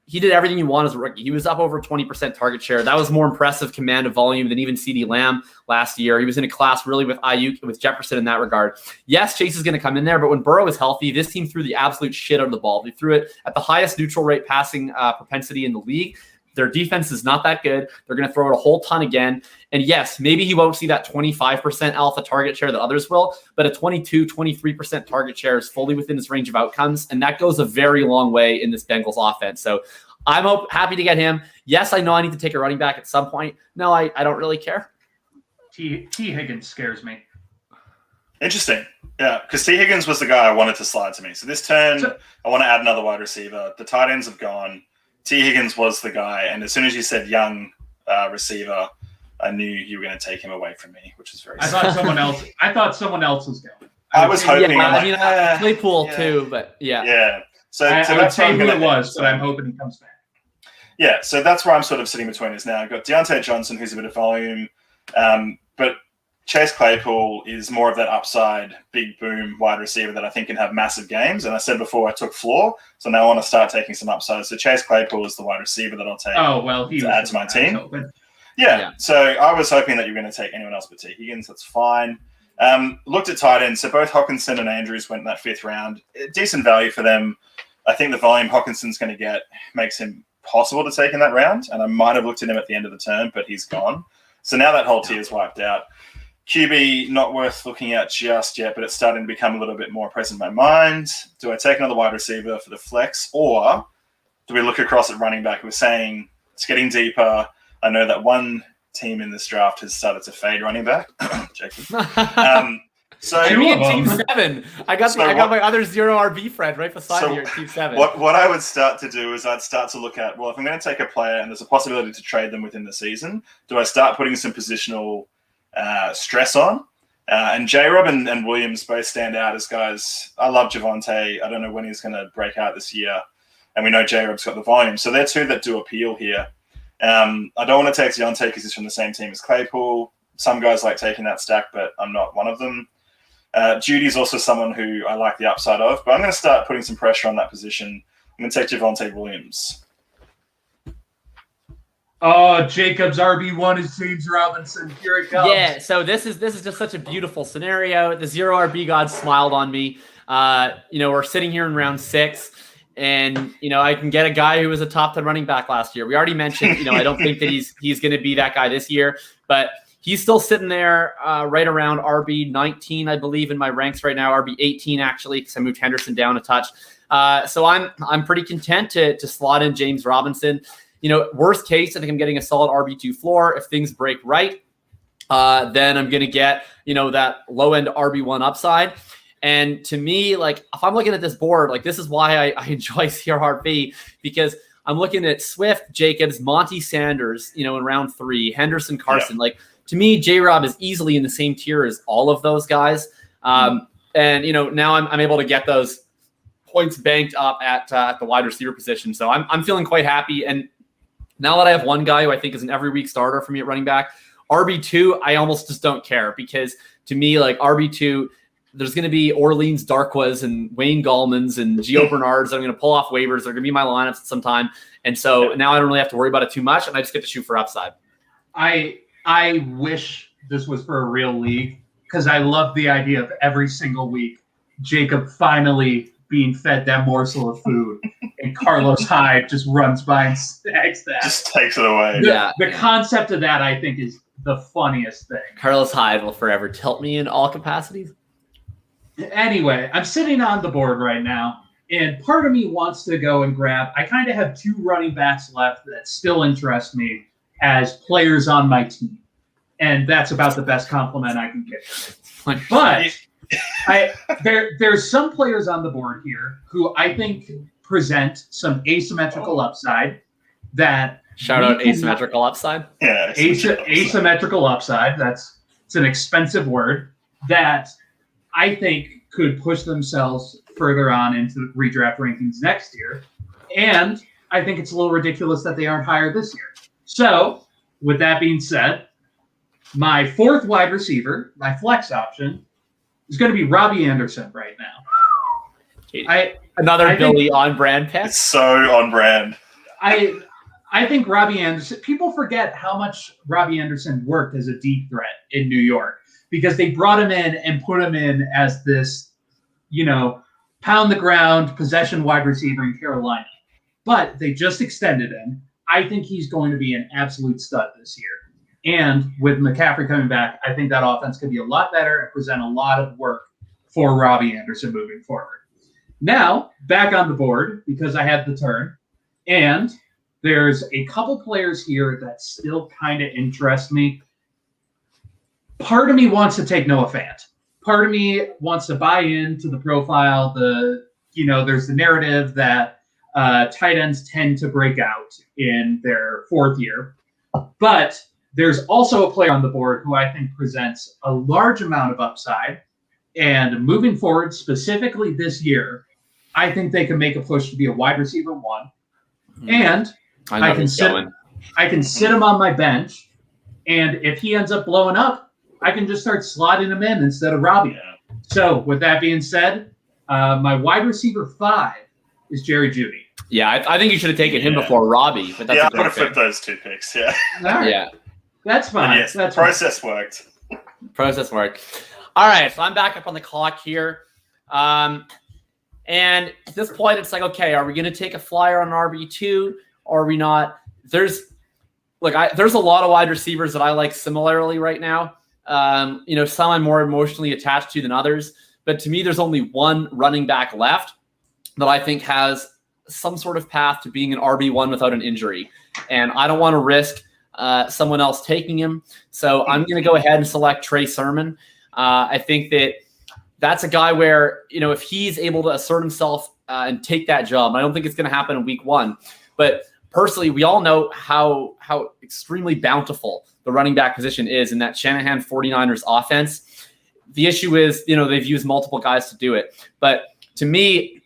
he did everything he wanted as a rookie. He was up over 20% target share. That was more impressive command of volume than even CeeDee Lamb last year. He was in a class really with Ayuk, with Jefferson in that regard. Yes, Chase is going to come in there, but when Burrow is healthy, this team threw the absolute shit out of the ball. They threw it at the highest neutral rate passing propensity in the league. Their defense is not that good. They're going to throw it a whole ton again. And yes, maybe he won't see that 25% alpha target share that others will, but a 22, 23% target share is fully within his range of outcomes. And that goes a very long way in this Bengals offense. So I'm happy to get him. Yes, I know I need to take a running back at some point. No, I don't really care. T. Higgins scares me. Interesting. Yeah, because T. Higgins was the guy I wanted to slide to me. So this turn, I want to add another wide receiver. The tight ends have gone. T. Higgins was the guy, and as soon as you said young receiver, I knew you were going to take him away from me, which is very sad. I thought someone else was going. I was hoping. I play pool too, but yeah. Yeah. So I would that's say who it was, but I'm hoping he comes back. Yeah, so that's where I'm sort of sitting between us now. I've got Deontay Johnson, who's a bit of volume, but Chase Claypool is more of that upside, big boom wide receiver that I think can have massive games. And I said before I took floor, so now I want to start taking some upside. So Chase Claypool is the wide receiver that I'll take to add to my team. Yeah, so I was hoping that you were going to take anyone else but T. Higgins. That's fine. Looked at tight ends. So both Hockenson and Andrews went in that 5th round. Decent value for them. I think the volume Hockenson's going to get makes him possible to take in that round. And I might have looked at him at the end of the term, but he's gone. So now that whole tier is wiped out. QB, not worth looking at just yet, but it's starting to become a little bit more present in my mind. Do I take another wide receiver for the flex, or do we look across at running back? We're saying it's getting deeper. I know that one team in this draft has started to fade running back. Jacob. So me in Team 7. I got my other 0 RB friend right beside me at Team 7. What I would start to do is I'd start to look at, well, if I'm going to take a player and there's a possibility to trade them within the season, do I start putting some positional stress on? And J-Rob and Williams both stand out as guys. I love Javonte. I don't know when he's going to break out this year. And we know J-Rob's got the volume. So they're two that do appeal here. I don't want to take Deontay because he's from the same team as Claypool. Some guys like taking that stack, but I'm not one of them. Judy's also someone who I like the upside of, but I'm going to start putting some pressure on that position. I'm going to take Javonte Williams. Oh, Jacob's RB1 is James Robinson. Here it comes. Yeah, so this is just such a beautiful scenario. The 0 RB god smiled on me. We're sitting here in round 6, and I can get a guy who was a top 10 running back last year. We already mentioned, I don't think that he's going to be that guy this year, but he's still sitting there right around RB 19, I believe, in my ranks right now. RB 18 actually, because I moved Henderson down a touch. So I'm pretty content to slot in James Robinson. Worst case, I think I'm getting a solid RB2 floor. If things break right, then I'm going to get, that low-end RB1 upside. And to me, if I'm looking at this board, this is why I enjoy CRRB, because I'm looking at Swift, Jacobs, Monty Sanders, in round 3, Henderson, Carson. Yeah. To me, J-Rob is easily in the same tier as all of those guys. And, now I'm able to get those points banked up at the wide receiver position. So I'm feeling quite happy. And now that I have one guy who I think is an every week starter for me at running back, RB2, I almost just don't care, because to me, RB2, there's going to be Orleans Darquas and Wayne Gallmans and Gio Bernards that I'm going to pull off waivers. They're going to be my lineups at some time. And so now I don't really have to worry about it too much, and I just get to shoot for upside. I wish this was for a real league, because I love the idea of every single week Jacob finally being fed that morsel of food, and Carlos Hyde just runs by and snags that. Just takes it away. The concept of that, I think, is the funniest thing. Carlos Hyde will forever tilt me in all capacities. Anyway, I'm sitting on the board right now, and part of me wants to go and grab. I kind of have 2 running backs left that still interest me as players on my team, and that's about the best compliment I can get. But there's some players on the board here who I think present some asymmetrical upside. That shout out asymmetrical upside. Yeah, asymmetrical upside. It's an expensive word that I think could push themselves further on into redraft rankings next year, and I think it's a little ridiculous that they aren't higher this year. So, with that being said, my 4th wide receiver, my flex option, is going to be Robbie Anderson right now. Another Billy on-brand pick. It's so on-brand. I think Robbie Anderson, people forget how much Robbie Anderson worked as a deep threat in New York, because they brought him in and put him in as this, pound the ground possession wide receiver in Carolina. But they just extended him. I think he's going to be an absolute stud this year. And with McCaffrey coming back, I think that offense could be a lot better and present a lot of work for Robbie Anderson moving forward. Now, back on the board, because I had the turn, and there's a couple players here that still kind of interest me. Part of me wants to take Noah Fant. Part of me wants to buy into the profile. There's the narrative that tight ends tend to break out in their 4th year. But there's also a player on the board who I think presents a large amount of upside. And moving forward, specifically this year, I think they can make a push to be a wide receiver 1. Mm-hmm. And I can sit him on my bench, and if he ends up blowing up, I can just start slotting him in instead of Robbie. Yeah. So with that being said, my wide receiver 5 is Jerry Jeudy. Yeah, I think you should have taken him before Robbie. But that's I would have flipped those 2 picks. Yeah. All right. Yeah. That's fine. Yes, That's process worked. Process work. All right, so I'm back up on the clock here. And at this point, it's like, okay, are we going to take a flyer on RB2 or are we not? There's a lot of wide receivers that I like similarly right now. Some I'm more emotionally attached to than others. But to me, there's only one running back left that I think has some sort of path to being an RB1 without an injury. And I don't want to risk someone else taking him. So I'm going to go ahead and select Trey Sermon. I think that's a guy where, if he's able to assert himself and take that job, I don't think it's going to happen in week 1. But personally, we all know how extremely bountiful the running back position is in that Shanahan 49ers offense. The issue is, they've used multiple guys to do it. But to me,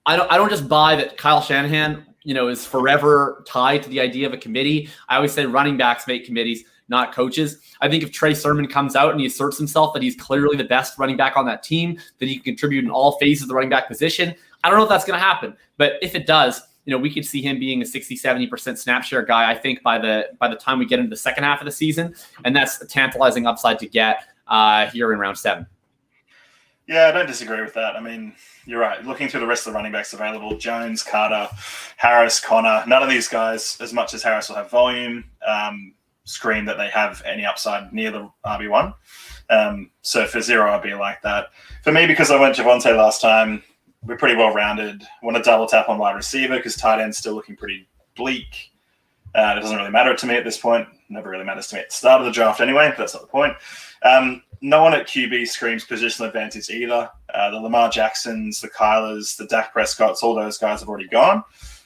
I don't just buy that Kyle Shanahan, is forever tied to the idea of a committee. I always say running backs make committees, not coaches. I think if Trey Sermon comes out and he asserts himself that he's clearly the best running back on that team, that he can contribute in all phases of the running back position, I don't know if that's going to happen. But if it does, we could see him being a 60-70% snap share guy, I think, by the time we get into the second half of the season. And that's a tantalizing upside to get here in round 7. Yeah, I don't disagree with that. I mean, you're right. Looking through the rest of the running backs available, Jones, Carter, Harris, Connor, none of these guys, as much as Harris will have volume, scream that they have any upside near the RB1. So for 0, I'd be like that. For me, because I went Javonte last time, we're pretty well-rounded. Want to double tap on wide receiver because tight end's still looking pretty bleak. It doesn't really matter to me at this point. Never really matters to me at the start of the draft anyway, but that's not the point. No one at QB screams positional advantage either. The Lamar Jacksons, the Kylers, the Dak Prescotts, all those guys have already gone.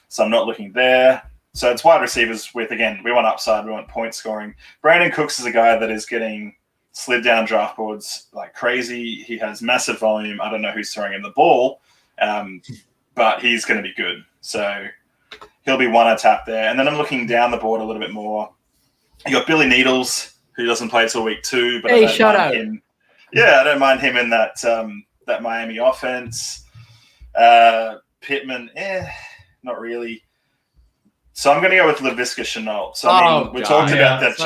So I'm not looking there. So it's wide receivers with, again, we want upside, we want point scoring. Brandon Cooks is a guy that is getting slid down draft boards like crazy. He has massive volume. I don't know who's throwing him the ball, but he's going to be good. So he'll be one I tap there. And then I'm looking down the board a little bit more. You got Billy Needles, who doesn't play till week 2, but I don't mind him. Yeah, I don't mind him in that that Miami offense. Pittman, not really. So I'm going to go with Laviska Shenault. So we talked about that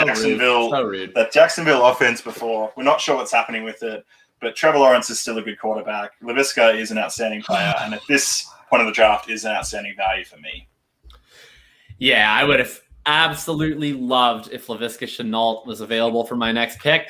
Jacksonville offense before. We're not sure what's happening with it, but Trevor Lawrence is still a good quarterback. Laviska is an outstanding player, and at this point of the draft is an outstanding value for me. Yeah, I would have absolutely loved if Laviska Shenault was available for my next pick.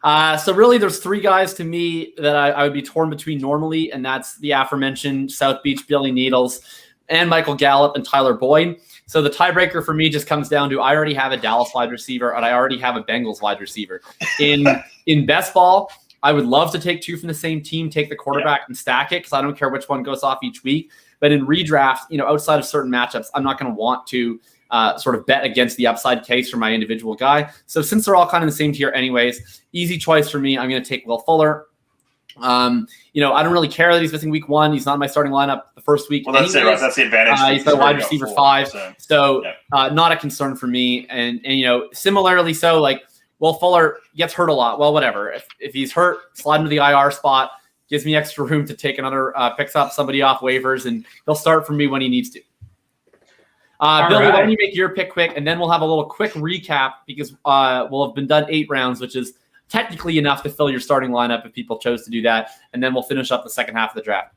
So really, there's 3 guys to me that I would be torn between normally, and that's the aforementioned South Beach Billy Needles and Michael Gallup and Tyler Boyd. So the tiebreaker for me just comes down to I already have a Dallas wide receiver and I already have a Bengals wide receiver. In best ball, I would love to take 2 from the same team, take the quarterback and stack it because I don't care which one goes off each week. But in redraft, outside of certain matchups, I'm not going to want to sort of bet against the upside case for my individual guy. So since they're all kind of in the same tier anyways, easy choice for me. I'm going to take Will Fuller. I don't really care that he's missing week 1. He's not in my starting lineup the first week. Well, that's it, right? That's the advantage. He's my wide receiver 5. So not a concern for me. And similarly, so like Will Fuller gets hurt a lot. Well, whatever. If he's hurt, slide into the IR spot, gives me extra room to take another, picks up somebody off waivers, and he'll start for me when he needs to. Billy, why don't you make your pick quick, and then we'll have a little quick recap because we'll have been done 8 rounds, which is technically enough to fill your starting lineup if people chose to do that, and then we'll finish up the second half of the draft.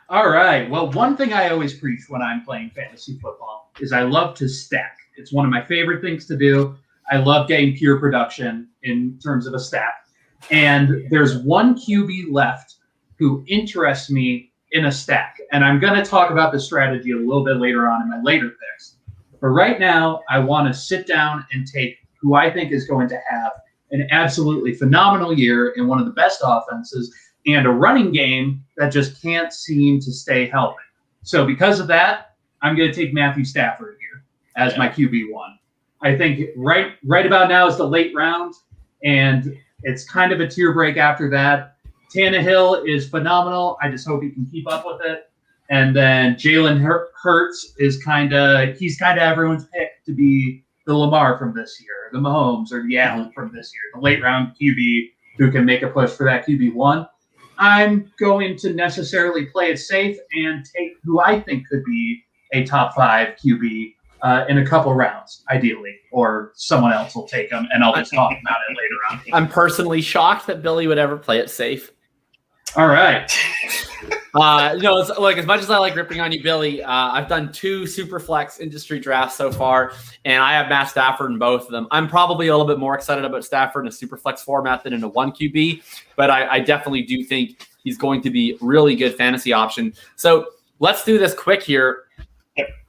All right. Well, one thing I always preach when I'm playing fantasy football is I love to stack. It's one of my favorite things to do. I love getting pure production in terms of a stack. And there's one QB left who interests me in a stack. And I'm going to talk about the strategy a little bit later on in my later picks. But right now, I want to sit down and take who I think is going to have an absolutely phenomenal year in one of the best offenses and a running game that just can't seem to stay healthy. So because of that, I'm going to take Matthew Stafford here as my QB1. I think right about now is the late round, and it's kind of a tear break after that. Tannehill is phenomenal. I just hope he can keep up with it. And then Jalen Hurts is kind of everyone's pick to be the Lamar from this year, the Mahomes or the Allen from this year, the late round QB who can make a push for that QB1. I'm going to necessarily play it safe and take who I think could be a top 5 QB in a couple rounds, ideally, or someone else will take them, and I'll just talk about it later on. I'm personally shocked that Billy would ever play it safe. All right. It's like, as much as I like ripping on you, Billy, I've done 2 Superflex industry drafts so far, and I have Matt Stafford in both of them. I'm probably a little bit more excited about Stafford in a Superflex format than in a 1 QB, but I definitely do think he's going to be really good fantasy option. So let's do this quick here.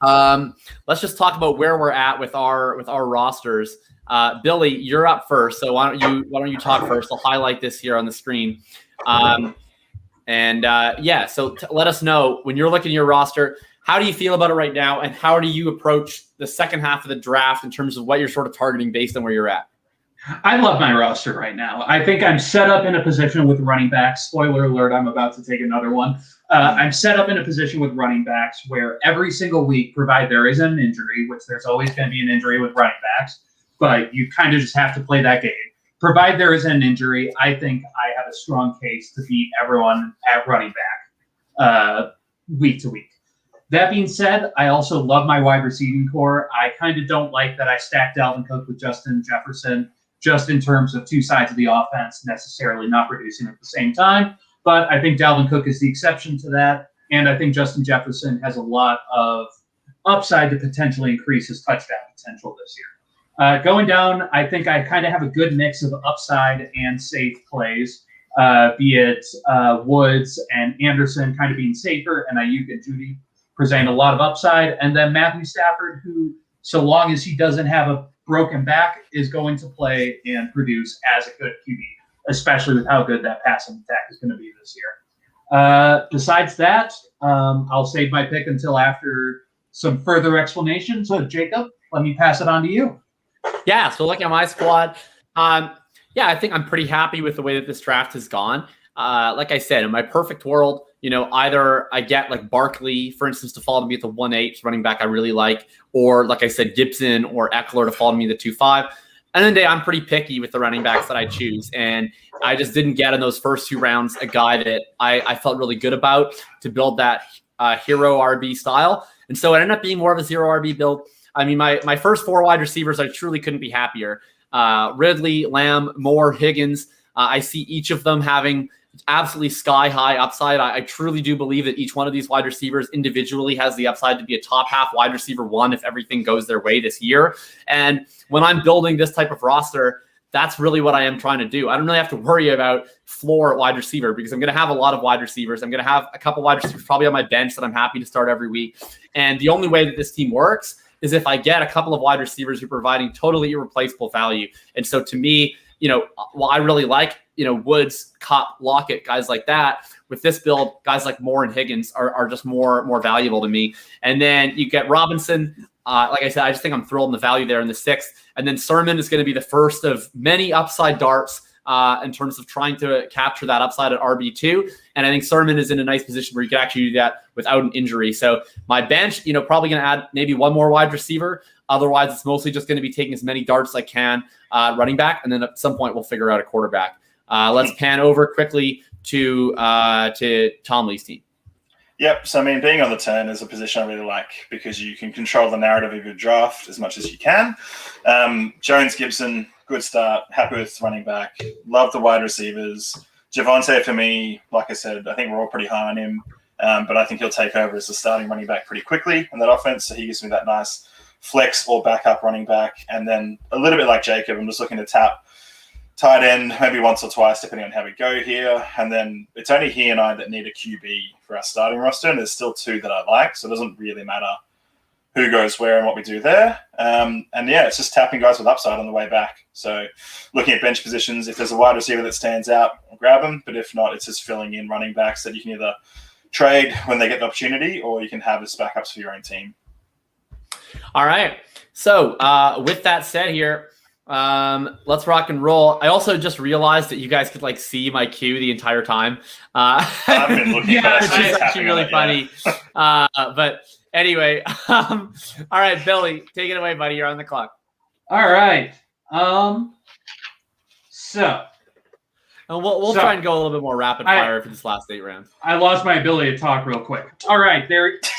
Let's just talk about where we're at with our rosters. Billy, you're up first, so why don't you talk first? I'll highlight this here on the screen. So let us know when you're looking at your roster, how do you feel about it right now, and how do you approach the second half of the draft in terms of what you're sort of targeting based on where you're at? I love my roster right now. I think I'm set up in a position with running backs. Spoiler alert, I'm about to take another one. I'm set up in a position with running backs where every single week, provided there is an injury, which there's always going to be an injury with running backs, but you kind of just have to play that game. Provided there is an injury, I think I have a strong case to beat everyone at running back week to week. That being said, I also love my wide receiving core. I kind of don't like that I stacked Dalvin Cook with Justin Jefferson, just in terms of 2 sides of the offense necessarily not producing at the same time. But I think Dalvin Cook is the exception to that. And I think Justin Jefferson has a lot of upside to potentially increase his touchdown potential this year. Going down, I think I kind of have a good mix of upside and safe plays, be it Woods and Anderson kind of being safer, and Ayuk and Judy presenting a lot of upside. And then Matthew Stafford, who, so long as he doesn't have a broken back, is going to play and produce as a good QB, especially with how good that passing attack is going to be this year. Besides that, I'll save my pick until after some further explanation. So, Jacob, let me pass it on to you. Yeah, so looking at my squad, I think I'm pretty happy with the way that this draft has gone. Like I said, in my perfect world, either I get like Barkley, for instance, to follow me at the 1-8 running back I really like, or like I said, Gibson or Eckler to follow me at the 2-5. And then I'm pretty picky with the running backs that I choose. And I just didn't get in those first 2 rounds a guy that I felt really good about to build that hero RB style. And so it ended up being more of a 0 RB build. I mean, my first 4 wide receivers, I truly couldn't be happier. Ridley, Lamb, Moore, Higgins. I see each of them having absolutely sky-high upside. I truly do believe that each one of these wide receivers individually has the upside to be a top half wide receiver 1 if everything goes their way this year. And when I'm building this type of roster, that's really what I am trying to do. I don't really have to worry about floor wide receiver because I'm going to have a lot of wide receivers. I'm going to have a couple wide receivers probably on my bench that I'm happy to start every week. And the only way that this team works is if I get a couple of wide receivers who are providing totally irreplaceable value. And so to me, while I really like, Woods, Cup, Lockett, guys like that, with this build, guys like Moore and Higgins are just more valuable to me. And then you get Robinson. Like I said, I just think I'm thrilled in the value there in the 6th. And then Sermon is going to be the first of many upside darts in terms of trying to capture that upside at RB2. And I think Sermon is in a nice position where you can actually do that without an injury. So my bench, probably going to add maybe 1 more wide receiver. Otherwise, it's mostly just going to be taking as many darts as I can running back. And then at some point, we'll figure out a quarterback. Let's pan over quickly to Tomlie's team. Yep. So, being on the turn is a position I really like because you can control the narrative of your draft as much as you can. Jones, Gibson, good start. Happy with running back. Love the wide receivers. Javonte, for me, like I said, I think we're all pretty high on him. But I think he'll take over as the starting running back pretty quickly in that offense. So he gives me that nice flex or backup running back. And then a little bit like Jacob, I'm just looking to tap tight end maybe once or twice, depending on how we go here. And then it's only he and I that need a QB for our starting roster. And there's still 2 that I like. So it doesn't really matter who goes where and what we do there. It's just tapping guys with upside on the way back. So looking at bench positions, if there's a wide receiver that stands out, I'll grab him. But if not, it's just filling in running backs that you can either trade when they get the opportunity or you can have as backups for your own team. All right. So with that said here, Let's rock and roll. I also just realized that you guys could like see my queue the entire time. I've been looking. Yeah, for it's actually really funny. But anyway, all right, Billy, take it away, buddy. You're on the clock. All right. So. And we'll try and go a little bit more rapid fire for this last 8 rounds. I lost my ability to talk real quick. All right,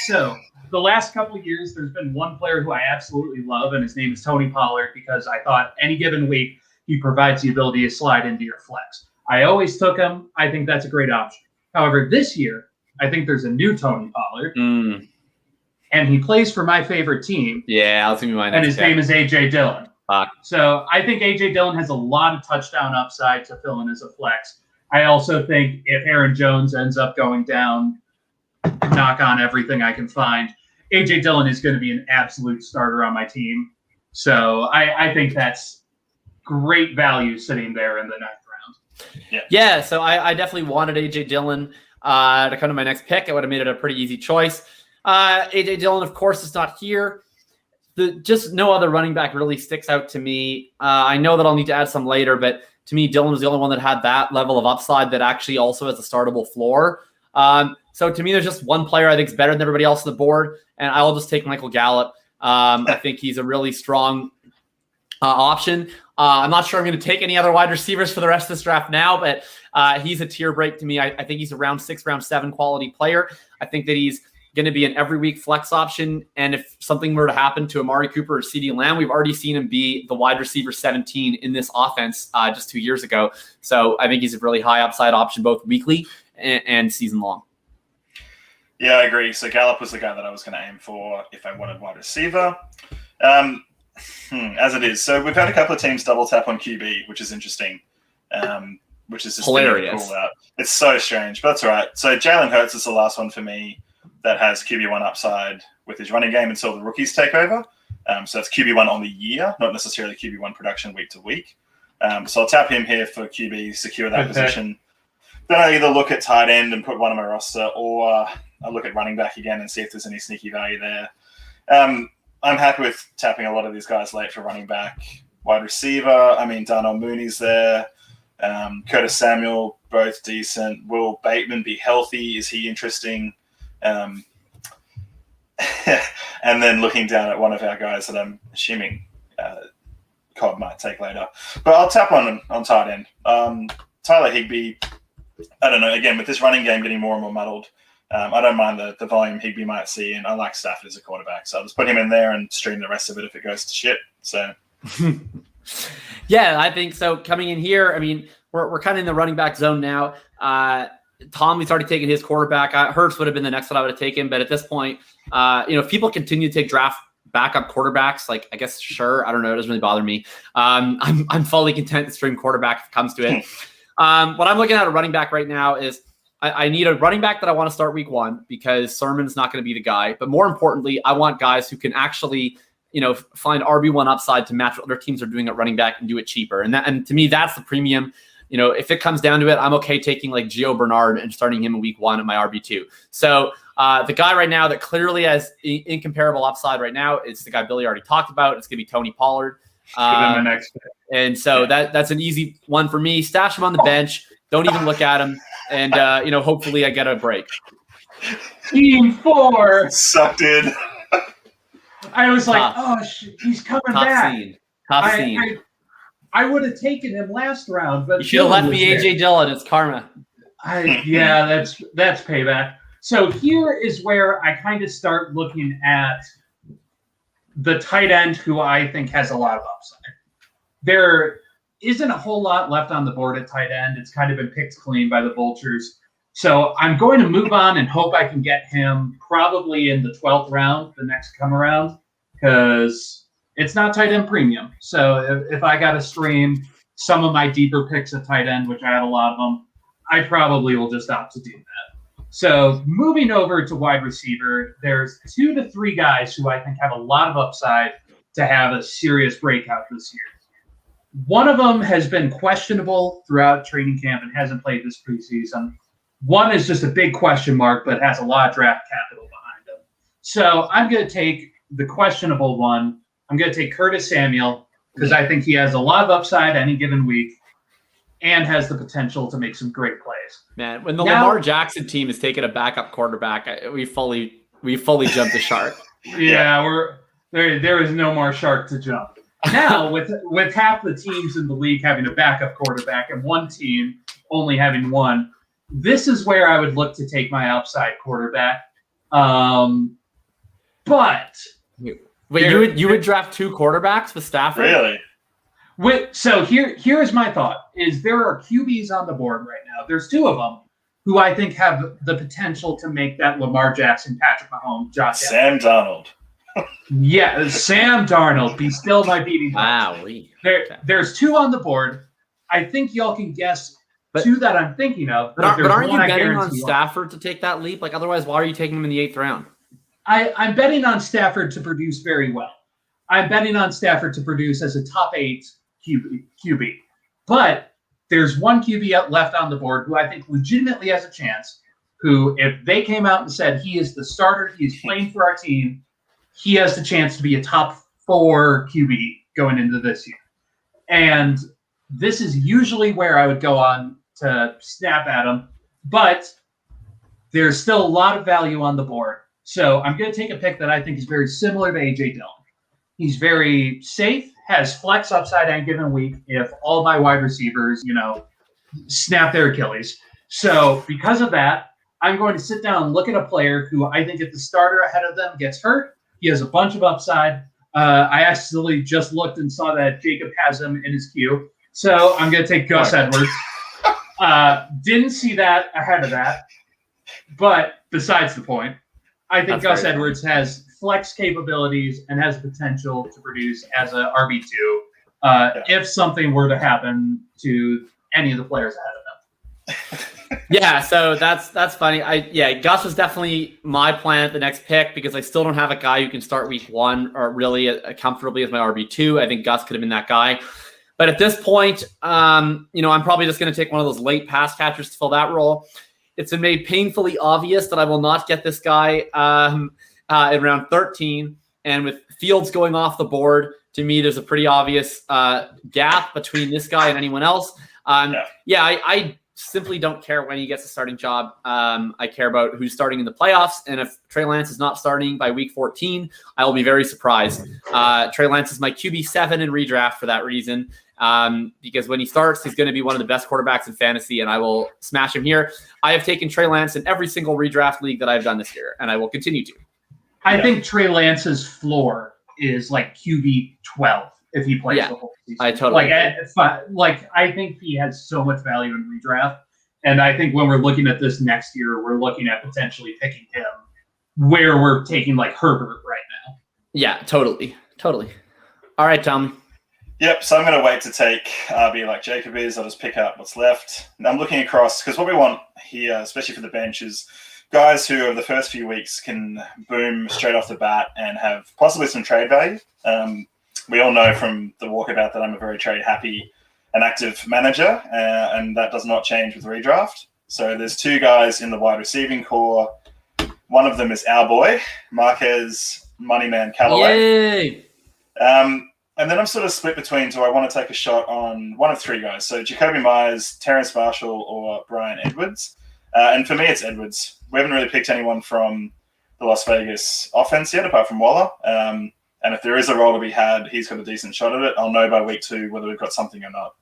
so the last couple of years, there's been one player who I absolutely love, and his name is Tony Pollard, because I thought any given week he provides the ability to slide into your flex. I always took him. I think that's a great option. However, this year, I think there's a new Tony Pollard, and he plays for my favorite team. Yeah, that's gonna be my next and his name is A.J. Dillon. So I think A.J. Dillon has a lot of touchdown upside to fill in as a flex. I also think if Aaron Jones ends up going down, knock on everything I can find, A.J. Dillon is going to be an absolute starter on my team. So I think that's great value sitting there in the 9th round. Yeah, so I definitely wanted A.J. Dillon to come to my next pick. I would have made it a pretty easy choice. A.J. Dillon, of course, is not here. Just no other running back really sticks out to me. I know that I'll need to add some later, but to me, Dillon was the only one that had that level of upside that actually also has a startable floor. So to me, there's just one player I think is better than everybody else on the board, and I'll just take Michael Gallup. I think he's a really strong option. I'm not sure I'm going to take any other wide receivers for the rest of this draft now, but he's a tier break to me. I think he's a round 6, round 7 quality player. I think that he's going to be an every week flex option. And if something were to happen to Amari Cooper or CeeDee Lamb, we've already seen him be the wide receiver 17 in this offense just 2 years ago. So I think he's a really high upside option, both weekly and season long. Yeah, I agree. So Gallup was the guy that I was going to aim for if I wanted wide receiver. As it is. So we've had a couple of teams double tap on QB, which is interesting. Which is just hilarious. Cool out. It's so strange, but that's all right. So Jalen Hurts is the last one for me that has QB1 upside with his running game until the rookies take over. So that's QB1 on the year, not necessarily QB1 production week to week. So I'll tap him here for QB, secure that position. Then I either look at tight end and put one on my roster, or I look at running back again and see if there's any sneaky value there. I'm happy with tapping a lot of these guys late for running back. Wide receiver, I mean, Darnell Mooney's there. Curtis Samuel, both decent. Will Bateman be healthy? Is he interesting? And then looking down at one of our guys that I'm assuming Cobb might take later. But I'll tap on tight end. Tyler Higbee, I don't know, again, with this running game getting more and more muddled, I don't mind the volume Higbee might see, and I like Stafford as a quarterback. So I'll just put him in there and stream the rest of it if it goes to shit. So yeah, I think so. Coming in here, I mean, we're kind of in the running back zone now. Tomlie's already taken his quarterback. Hurts would have been the next one I would have taken, but at this point, if people continue to take draft backup quarterbacks, like I guess sure, I don't know, it doesn't really bother me. I'm fully content to stream quarterback if it comes to it. What I'm looking at a running back right now is I need a running back that I want to start week 1 because Sermon's not going to be the guy. But more importantly, I want guys who can actually find RB1 upside to match what other teams are doing at running back and do it cheaper. And to me, that's the premium. If it comes down to it, I'm okay taking like Gio Bernard and starting him in week 1 at my RB2. So the guy right now that clearly has incomparable upside right now is the guy Billy already talked about. It's going to be Tony Pollard. My next pick. And so that's an easy one for me. Stash him on the bench. Don't even look at him. And, hopefully I get a break. Team 4. Sucked in. I was like, he's coming back. Tough scene. I would have taken him last round, but you should have left me A.J. Dillon. It's karma. That's payback. So here is where I kind of start looking at the tight end who I think has a lot of upside. There isn't a whole lot left on the board at tight end. It's kind of been picked clean by the vultures. So I'm going to move on and hope I can get him probably in the 12th round, the next come around, because it's not tight end premium. So if I got to stream some of my deeper picks at tight end, which I have a lot of them, I probably will just opt to do that. So moving over to wide receiver, there's 2 to 3 guys who I think have a lot of upside to have a serious breakout this year. One of them has been questionable throughout training camp and hasn't played this preseason. One is just a big question mark, but has a lot of draft capital behind him. So I'm going to take the questionable one. I'm going to take Curtis Samuel, because I think he has a lot of upside any given week and has the potential to make some great plays. Man, when the Lamar Jackson team is taking a backup quarterback, we fully jumped the shark. Yeah, there is no more shark to jump. Now, with half the teams in the league having a backup quarterback and one team only having one, this is where I would look to take my upside quarterback. But wait, you would draft 2 quarterbacks with Stafford? Really? So here's my thought: is there are QBs on the board right now. There's 2 of them who I think have the potential to make that Lamar Jackson, Patrick Mahomes, Josh Sam Darnold. Yeah, Sam Darnold. Be still my beating heart. Wow. There's 2 on the board. I think y'all can guess 2 that I'm thinking of. But aren't you betting on Stafford to take that leap? Like, otherwise, why are you taking him in the 8th round? I'm betting on Stafford to produce very well. I'm betting on Stafford to produce as a top 8 QB. But there's one QB left on the board who I think legitimately has a chance, who, if they came out and said he is the starter, he is playing for our team, he has the chance to be a top 4 QB going into this year. And this is usually where I would go on to snap at him. But there's still a lot of value on the board. So I'm going to take a pick that I think is very similar to A.J. Dillon. He's very safe, has flex upside any given week if all my wide receivers, snap their Achilles. So because of that, I'm going to sit down and look at a player who I think if the starter ahead of them gets hurt, he has a bunch of upside. I actually just looked and saw that Jacob has him in his queue. So I'm going to take Gus Edwards. Didn't see that ahead of that. But besides the point, I think Gus Edwards has flex capabilities and has potential to produce as a RB2 if something were to happen to any of the players ahead of them. Yeah, so that's funny. Gus was definitely my plan at the next pick because I still don't have a guy who can start week 1 or really comfortably as my RB2. I think Gus could have been that guy. But at this point, I'm probably just going to take one of those late pass catchers to fill that role. It's been made painfully obvious that I will not get this guy in round 13. And with Fields going off the board, to me, there's a pretty obvious gap between this guy and anyone else. I simply don't care when he gets a starting job. I care about who's starting in the playoffs. And if Trey Lance is not starting by week 14, I will be very surprised. Trey Lance is my QB7 in redraft for that reason. Because when he starts, he's going to be one of the best quarterbacks in fantasy, and I will smash him here. I have taken Trey Lance in every single redraft league that I've done this year, and I will continue to. I think Trey Lance's floor is like QB 12 if he plays the whole season. I totally I think he has so much value in redraft, and I think when we're looking at this next year, we're looking at potentially picking him where we're taking like Herbert right now. Yeah, totally. All right, Tom. Yep, so I'm going to wait to take RB like Jacob is. I'll just pick up what's left. And I'm looking across, because what we want here, especially for the bench, is guys who over the first few weeks can boom straight off the bat and have possibly some trade value. We all know from the walkabout that I'm a very trade-happy and active manager, and that does not change with redraft. So there's 2 guys in the wide receiving core. One of them is our boy, Marquez Moneyman Callaway. Yay! And then I'm sort of split between, do I want to take a shot on one of 3 guys? So Jacoby Myers, Terrence Marshall, or Brian Edwards. And for me, it's Edwards. We haven't really picked anyone from the Las Vegas offense yet, apart from Waller. And if there is a role to be had, he's got a decent shot at it. I'll know by week 2 whether we've got something or not.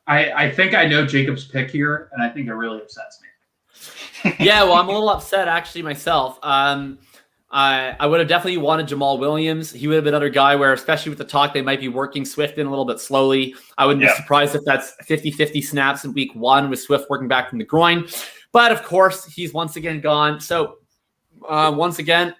I think I know Jacob's pick here, and I think it really upsets me. Yeah, well, I'm a little upset actually myself. I would have definitely wanted Jamal Williams. He would have been another guy where, especially with the talk, they might be working Swift in a little bit slowly. I wouldn't be surprised if that's 50-50 snaps in week 1 with Swift working back from the groin. But, of course, he's once again gone. So, once again,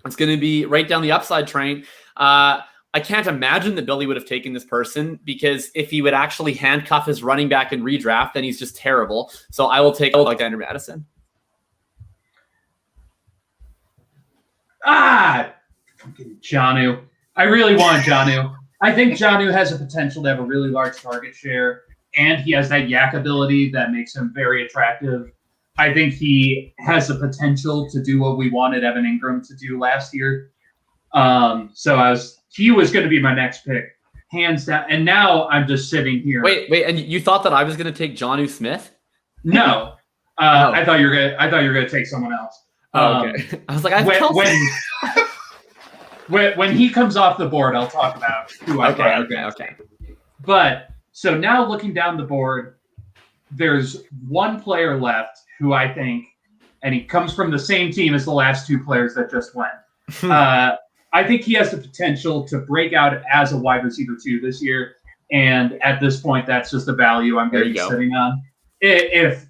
it's going to be right down the upside train. I can't imagine that Billy would have taken this person because if he would actually handcuff his running back in redraft, then he's just terrible. So, I will take Alexander Madison. Fucking Jonnu. I really want Jonnu. I think Jonnu has a potential to have a really large target share, and he has that yak ability that makes him very attractive. I think he has the potential to do what we wanted Evan Ingram to do last year. He was going to be my next pick. hands down. And now I'm just sitting here. Wait, and you thought that I was going to take Jonnu Smith? No, I thought you were gonna take someone else. Okay. I was like, when he comes off the board, I'll talk about who I think. Okay. But so now looking down the board, there's one player left who I think, and he comes from the same team as the last two players that just went. I think he has the potential to break out as a wide receiver 2 this year. And at this point, that's just the value I'm going to be sitting on. If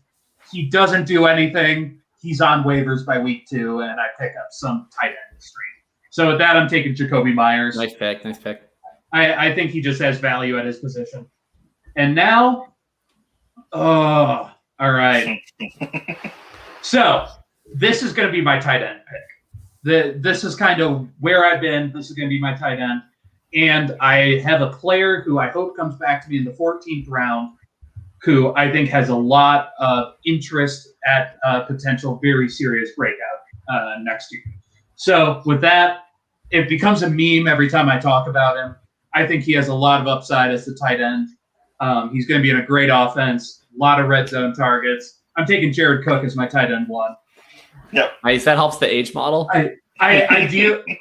he doesn't do anything, he's on waivers by week 2, and I pick up some tight end stream. So with that, I'm taking Jacoby Myers. Nice pick. I think he just has value at his position. And now, all right. So this is going to be my tight end pick. This is kind of where I've been. This is going to be my tight end. And I have a player who I hope comes back to me in the 14th round, who I think has a lot of interest at potential very serious breakout next year. So with that, it becomes a meme every time I talk about him. I think he has a lot of upside as the tight end. He's going to be in a great offense, a lot of red zone targets. I'm taking Jared Cook as my tight end 1. Yep. Nice. That helps the age model. Ideally,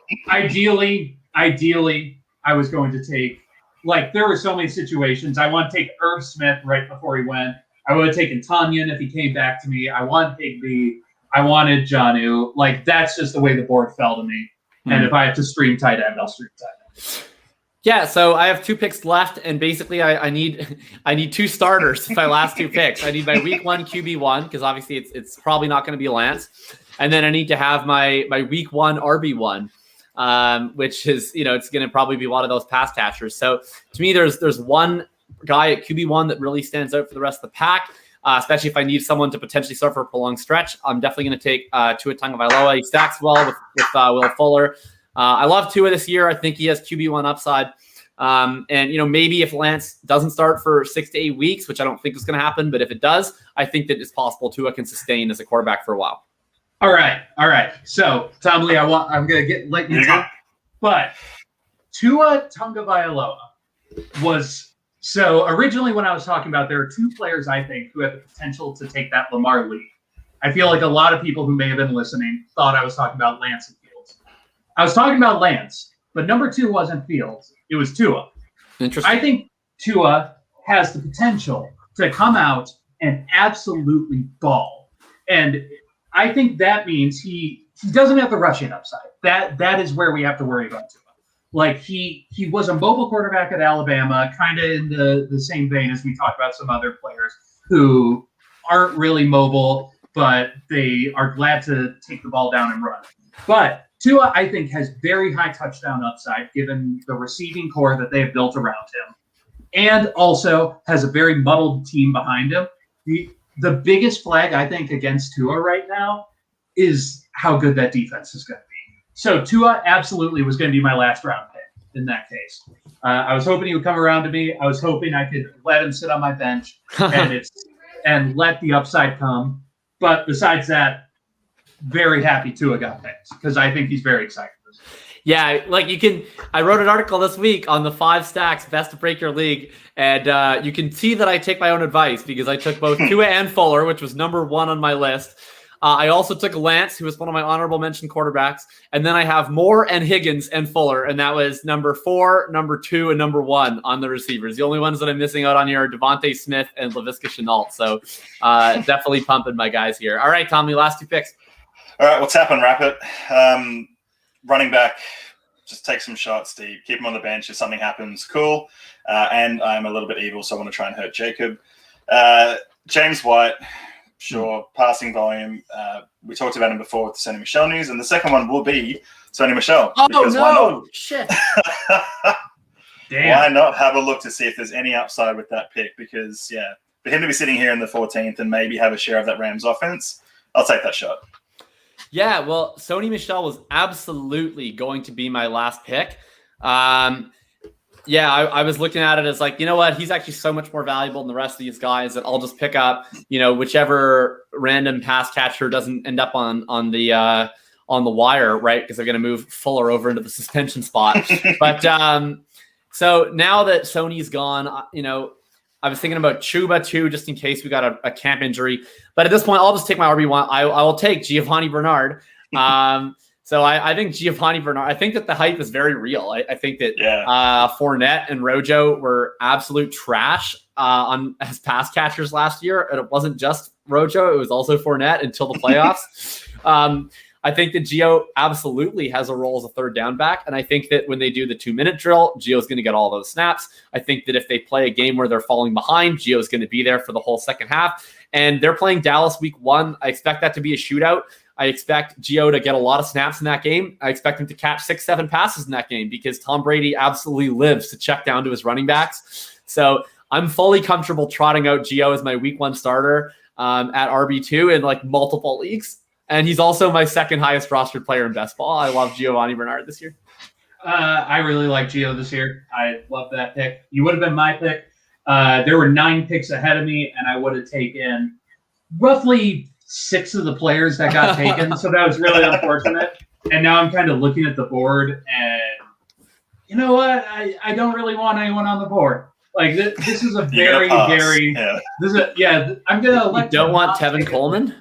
I was going to take, like, there were so many situations. I want to take Irv Smith right before he went. I would have taken Tonyan if he came back to me. I wanted Higby. I wanted Jonnu. Like, that's just the way the board fell to me. And if I have to stream tight end, I'll stream tight end. Yeah, so I have 2 picks left, and basically I need 2 starters for my last 2 picks. I need my week 1 QB1, because obviously it's probably not going to be Lance. And then I need to have my week 1 RB1, which is, it's going to probably be one of those pass catchers. So to me, there's one guy at QB1 that really stands out for the rest of the pack, especially if I need someone to potentially start for a prolonged stretch. I'm definitely going to take Tua Tagovailoa. He stacks well with Will Fuller. I love Tua this year. I think he has QB1 upside. And, maybe if Lance doesn't start for 6 to 8 weeks, which I don't think is going to happen, but if it does, I think that it's possible Tua can sustain as a quarterback for a while. All right. So, Tomlie, I'm going to let you talk. But Tua Tagovailoa was – so originally when I was talking about there are 2 players, I think, who have the potential to take that Lamar lead. I feel like a lot of people who may have been listening thought I was talking about Lance and Fields. I was talking about Lance, but number 2 wasn't Fields. It was Tua. Interesting. I think Tua has the potential to come out and absolutely ball. And I think that means he doesn't have the rushing upside. That is where we have to worry about Tua. Like, he was a mobile quarterback at Alabama, kind of in the same vein as we talked about some other players who aren't really mobile, but they are glad to take the ball down and run. But Tua, I think, has very high touchdown upside given the receiving core that they have built around him, and also has a very muddled team behind him. The biggest flag, I think, against Tua right now is how good that defense is going to be. So Tua absolutely was going to be my last round pick in that case. I was hoping he would come around to me. I was hoping I could let him sit on my bench and let the upside come. But besides that, very happy Tua got picked because I think he's very excited. Yeah, I wrote an article this week on the 5 stacks best to break your league, and you can see that I take my own advice because I took both Tua and Fuller, which was number 1 on my list. I also took Lance, who was one of my honorable mention quarterbacks, and then I have Moore and Higgins and Fuller, and that was number 4, number 2, and number 1 on the receivers. The only ones that I'm missing out on here are Devontae Smith and Laviska Shenault, so definitely pumping my guys here. All right, Tommy, last 2 picks. All right, we'll tap and wrap it. Running back, just take some shots, Steve. Keep him on the bench. If something happens, cool. And I'm a little bit evil, so I want to try and hurt Jacob. James White, sure, passing volume. We talked about him before with the Sony Michel news, and the second one will be Sony Michel. Oh, no! Why not? Shit. Damn. Why not have a look to see if there's any upside with that pick? Because, yeah, for him to be sitting here in the 14th and maybe have a share of that Rams offense, I'll take that shot. Yeah, well, Sony Michel was absolutely going to be my last pick. I was looking at it as like, you know what? He's actually so much more valuable than the rest of these guys that I'll just pick up, whichever random pass catcher doesn't end up on the wire, right? Because they're going to move Fuller over into the suspension spot. But So now that Sony's gone, I was thinking about Chuba too, just in case we got a camp injury. But at this point, I'll just take my RB1. I will take Giovanni Bernard. So I think Giovanni Bernard, I think that the hype is very real. I think that Fournette and Rojo were absolute trash as pass catchers last year. And it wasn't just Rojo, it was also Fournette until the playoffs. I think that Gio absolutely has a role as a third down back. And I think that when they do the 2-minute drill, Gio's going to get all those snaps. I think that if they play a game where they're falling behind, Gio's going to be there for the whole second half. And they're playing Dallas week 1. I expect that to be a shootout. I expect Gio to get a lot of snaps in that game. I expect him to catch 6-7 passes in that game because Tom Brady absolutely lives to check down to his running backs. So I'm fully comfortable trotting out Gio as my week 1 starter at RB2 in like multiple leagues. And he's also my second highest rostered player in best ball. I love Giovanni Bernard this year. I really like Gio this year. I love that pick. You would have been my pick. There were 9 picks ahead of me, and I would have taken roughly 6 of the players that got taken. So that was really unfortunate. And now I'm kind of looking at the board, and you know what? I don't really want anyone on the board. Like this is a very, I'm gonna let. You don't want Tevin Coleman?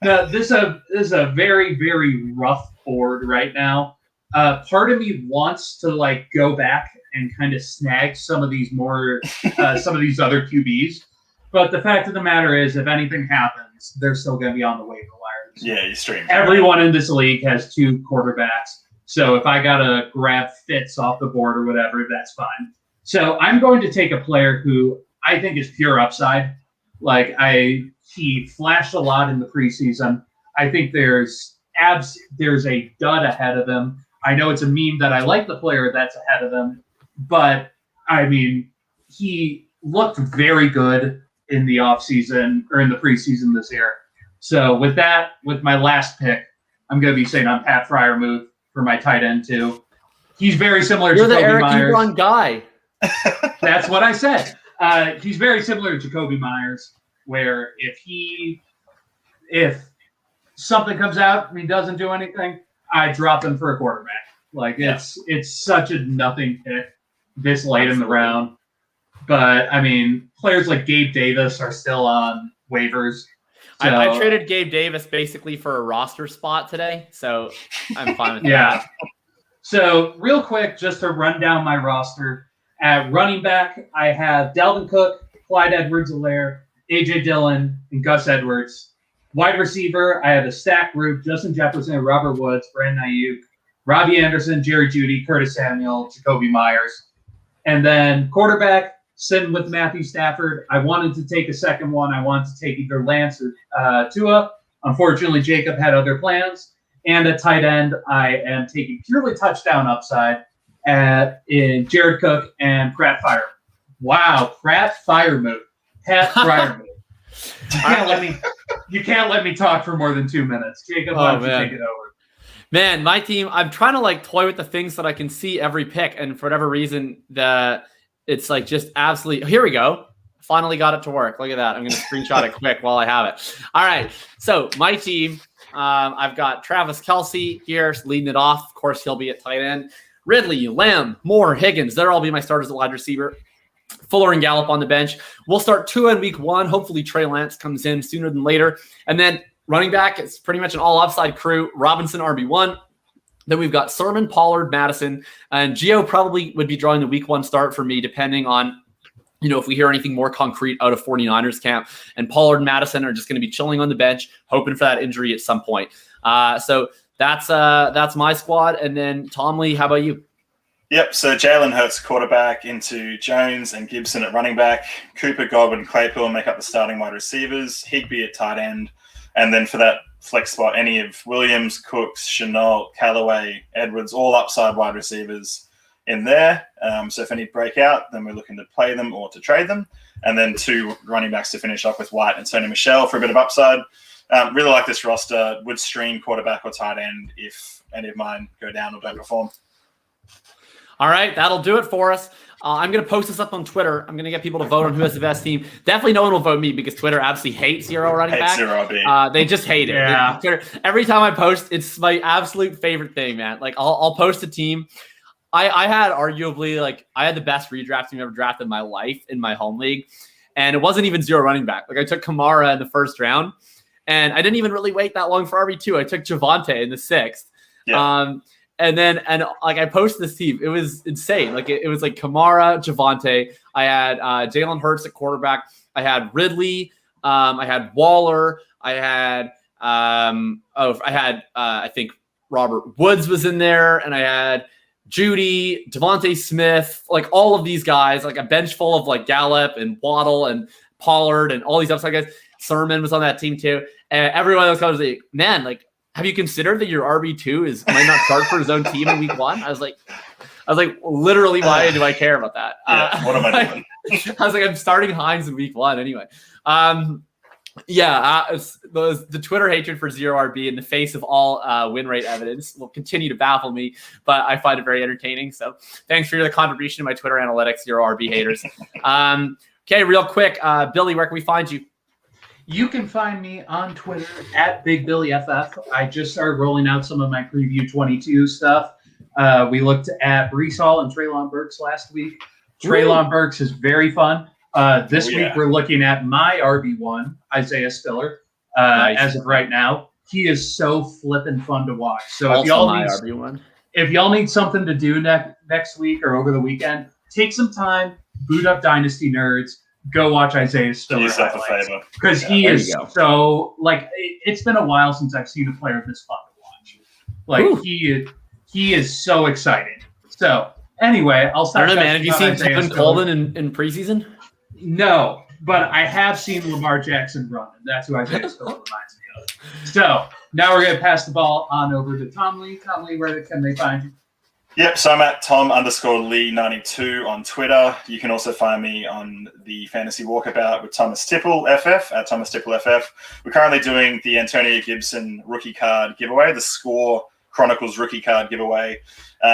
No, this is a very, very rough board right now. Part of me wants to like go back and kind of snag some of these other QBs, but the fact of the matter is, if anything happens, they're still going to be on the waiver wires. Yeah, you stream. Everyone in this league has 2 quarterbacks, so if I gotta grab Fitz off the board or whatever, that's fine. So I'm going to take a player who I think is pure upside. He flashed a lot in the preseason. I think there's a dud ahead of him. I know it's a meme that I like the player that's ahead of him, but I mean, he looked very good in the offseason or in the preseason this year. So with my last pick, I'm going to be saying on Pat Freiermuth for my tight end too. He's very similar You're to Jacoby Eric Myers. Ebron guy. That's what I said. He's very similar to Jacoby Myers, where if something comes out and he doesn't do anything, I drop him for a quarterback. It's such a nothing pick this late in the round. But I mean, players like Gabe Davis are still on waivers. So, I traded Gabe Davis basically for a roster spot today, so I'm fine with that. So real quick, just to run down my roster. At running back, I have Dalvin Cook, Clyde Edwards-Helaire, A.J. Dillon, and Gus Edwards. Wide receiver, I have a stacked group: Justin Jefferson, Robert Woods, Brandon Ayuk, Robbie Anderson, Jerry Jeudy, Curtis Samuel, Jacoby Myers. And then quarterback, sitting with Matthew Stafford. I wanted to take a second one. I wanted to take either Lance or Tua. Unfortunately, Jacob had other plans. And at tight end, I am taking purely touchdown upside in Jared Cook and Pratt Freiermuth. Wow, Pratt Freiermuth. Pat Freiermuth. You can't let me talk for more than 2 minutes. Jacob, why don't you take it over? Man, my team, I'm trying to toy with the things that I can see every pick, and for whatever reason, it's just absolutely. Here we go. Finally got it to work. Look at that. I'm going to screenshot it quick while I have it. All right. So my team, I've got Travis Kelce here leading it off. Of course, he'll be at tight end. Ridley, Lamb, Moore, Higgins. They'll all be my starters at wide receiver. Fuller and Gallup on the bench. We'll start 2 in week 1. Hopefully Trey Lance comes in sooner than later. And then running back, it's pretty much an all upside crew. Robinson, RB1. Then we've got Sermon, Pollard, Madison. And Gio probably would be drawing the week 1 start for me, depending on, if we hear anything more concrete out of 49ers camp. And Pollard and Madison are just going to be chilling on the bench, hoping for that injury at some point. So that's my squad. And then Tomlie, how about you? Yep, so Jalen Hurts quarterback into Jones and Gibson at running back. Cooper, Godwin, Claypool make up the starting wide receivers. Higbee at tight end. And then for that flex spot, any of Williams, Cooks, Chenault, Callaway, Edwards, all upside wide receivers in there. So if any break out, then we're looking to play them or to trade them. And then 2 running backs to finish off with White and Sony Michel for a bit of upside. Really like this roster. Would stream quarterback or tight end if any of mine go down or don't perform. All right, that'll do it for us. I'm going to post this up on Twitter. I'm going to get people to vote on who has the best team. Definitely no one will vote me because Twitter absolutely hates zero running back. Zero RB. They just hate it. Yeah. Twitter, every time I post, it's my absolute favorite thing, man. I'll post a team. I had arguably I had the best redraft team I've ever drafted in my life in my home league. And it wasn't even 0 running back. Like I took Kamara in the first round and I didn't even really wait that long for RB2. I took Javonte in the 6th. Yeah. And I posted this team. It was insane. Like it was like Kamara, Javonte. I had Jalen Hurts at quarterback. I had Ridley. I had Waller. I had I think Robert Woods was in there, and I had Judy, Devontae Smith, like all of these guys, like a bench full of like Gallup and Waddle and Pollard and all these upside guys. Sermon was on that team too. And everyone else was like, man, like, have you considered that your RB2 might not start for his own team in week 1? I was like, literally, why do I care about that? Yeah, what am I doing? I was like, I'm starting Hines in week 1 anyway. The Twitter hatred for 0 RB in the face of all win rate evidence will continue to baffle me, but I find it very entertaining. So thanks for the contribution to my Twitter analytics, 0 RB haters. Okay, real quick, Billy, where can we find you? You can find me on Twitter at BigBillyFF. I just started rolling out some of my preview 22 stuff. We looked at Breece Hall and Treylon Burks last week. Treylon Burks is very fun. This week we're looking at my RB1, Isaiah Spiller. Nice. As of right now, he is so flippin' fun to watch. So if y'all need something to do next week or over the weekend, take some time, boot up Dynasty Nerds, go watch Isaiah Spiller highlights, because he is so it's been a while since I've seen a player this fun to watch. He is so exciting. So anyway, I'll start. I don't know, man. Have you seen Tevin Coleman in preseason? No, but I have seen Lamar Jackson run, and that's who Isaiah Spiller reminds me of. So now we're going to pass the ball on over to Tomlie. Tomlie, where can they find you? Yep, so I'm at Tom_Lee92 on Twitter. You can also find me on the Fantasy Walkabout with Thomas Tipple FF at Thomas Tipple FF. We're currently doing the Antonia Gibson rookie card giveaway, the Score Chronicles rookie card giveaway.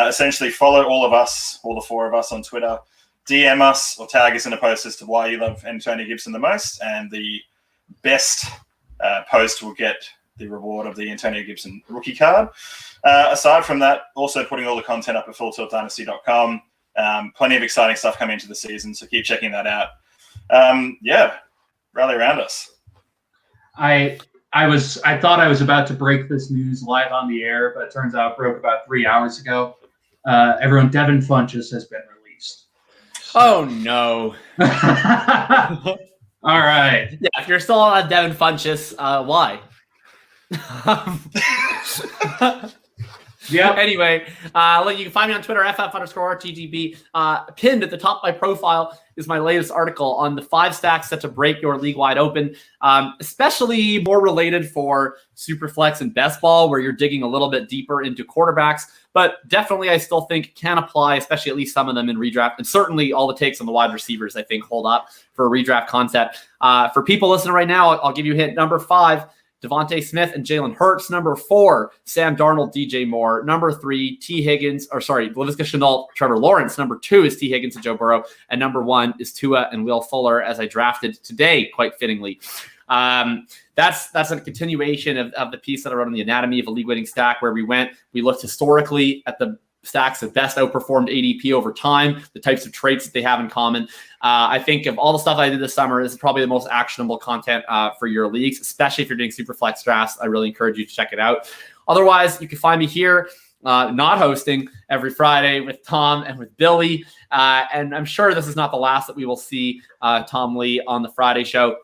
Essentially, follow all of us, all the 4 of us on Twitter. DM us or tag us in a post as to why you love Antonia Gibson the most, and the best post will get the reward of the Antonia Gibson rookie card. Aside from that, also putting all the content up at fulltiltdynasty.com. Plenty of exciting stuff coming into the season, so keep checking that out. Rally around us. I thought I was about to break this news live on the air, but it turns out it broke about 3 hours ago. Devin Funchess has been released. Oh no! All right. Yeah, if you're still on Devin Funchess, why? Yeah. Anyway, you can find me on Twitter, FF_RTGB. Pinned at the top of my profile is my latest article on the 5 stacks set to break your league wide open, especially more related for Superflex and Best Ball, where you're digging a little bit deeper into quarterbacks. But definitely, I still think can apply, especially at least some of them in redraft. And certainly all the takes on the wide receivers, I think, hold up for a redraft concept. For people listening right now, I'll give you a hint. Number 5, Devontae Smith and Jalen Hurts. Number 4, Sam Darnold, DJ Moore. Number 3, Laviska Shenault, Trevor Lawrence. Number 2 is T. Higgins and Joe Burrow. And number 1 is Tua and Will Fuller, as I drafted today, quite fittingly. That's a continuation of the piece that I wrote on the anatomy of a league-winning stack, where we looked historically at the stacks that best outperformed ADP over time, the types of traits that they have in common. I think of all the stuff I did this summer, this is probably the most actionable content for your leagues, especially if you're doing super flex drafts. I really encourage you to check it out. Otherwise, you can find me here, not hosting every Friday with Tom and with Billy. And I'm sure this is not the last that we will see Tom Lee on the Friday show.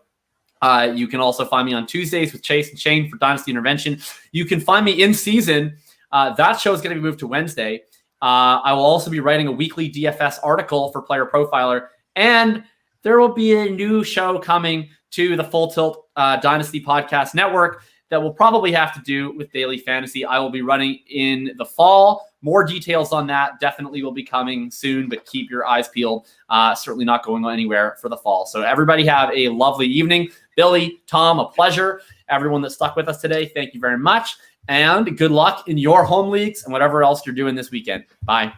You can also find me on Tuesdays with Chase and Shane for Dynasty Intervention. You can find me in season. That show is going to be moved to Wednesday. I will also be writing a weekly DFS article for Player Profiler, and there will be a new show coming to the Full Tilt Dynasty Podcast Network that will probably have to do with daily fantasy. I will be running in the fall. More details on that definitely will be coming soon, but keep your eyes peeled. Certainly not going anywhere for the fall. So everybody have a lovely evening. Billy, Tom, a pleasure. Everyone that stuck with us today, thank you very much. And good luck in your home leagues and whatever else you're doing this weekend. Bye.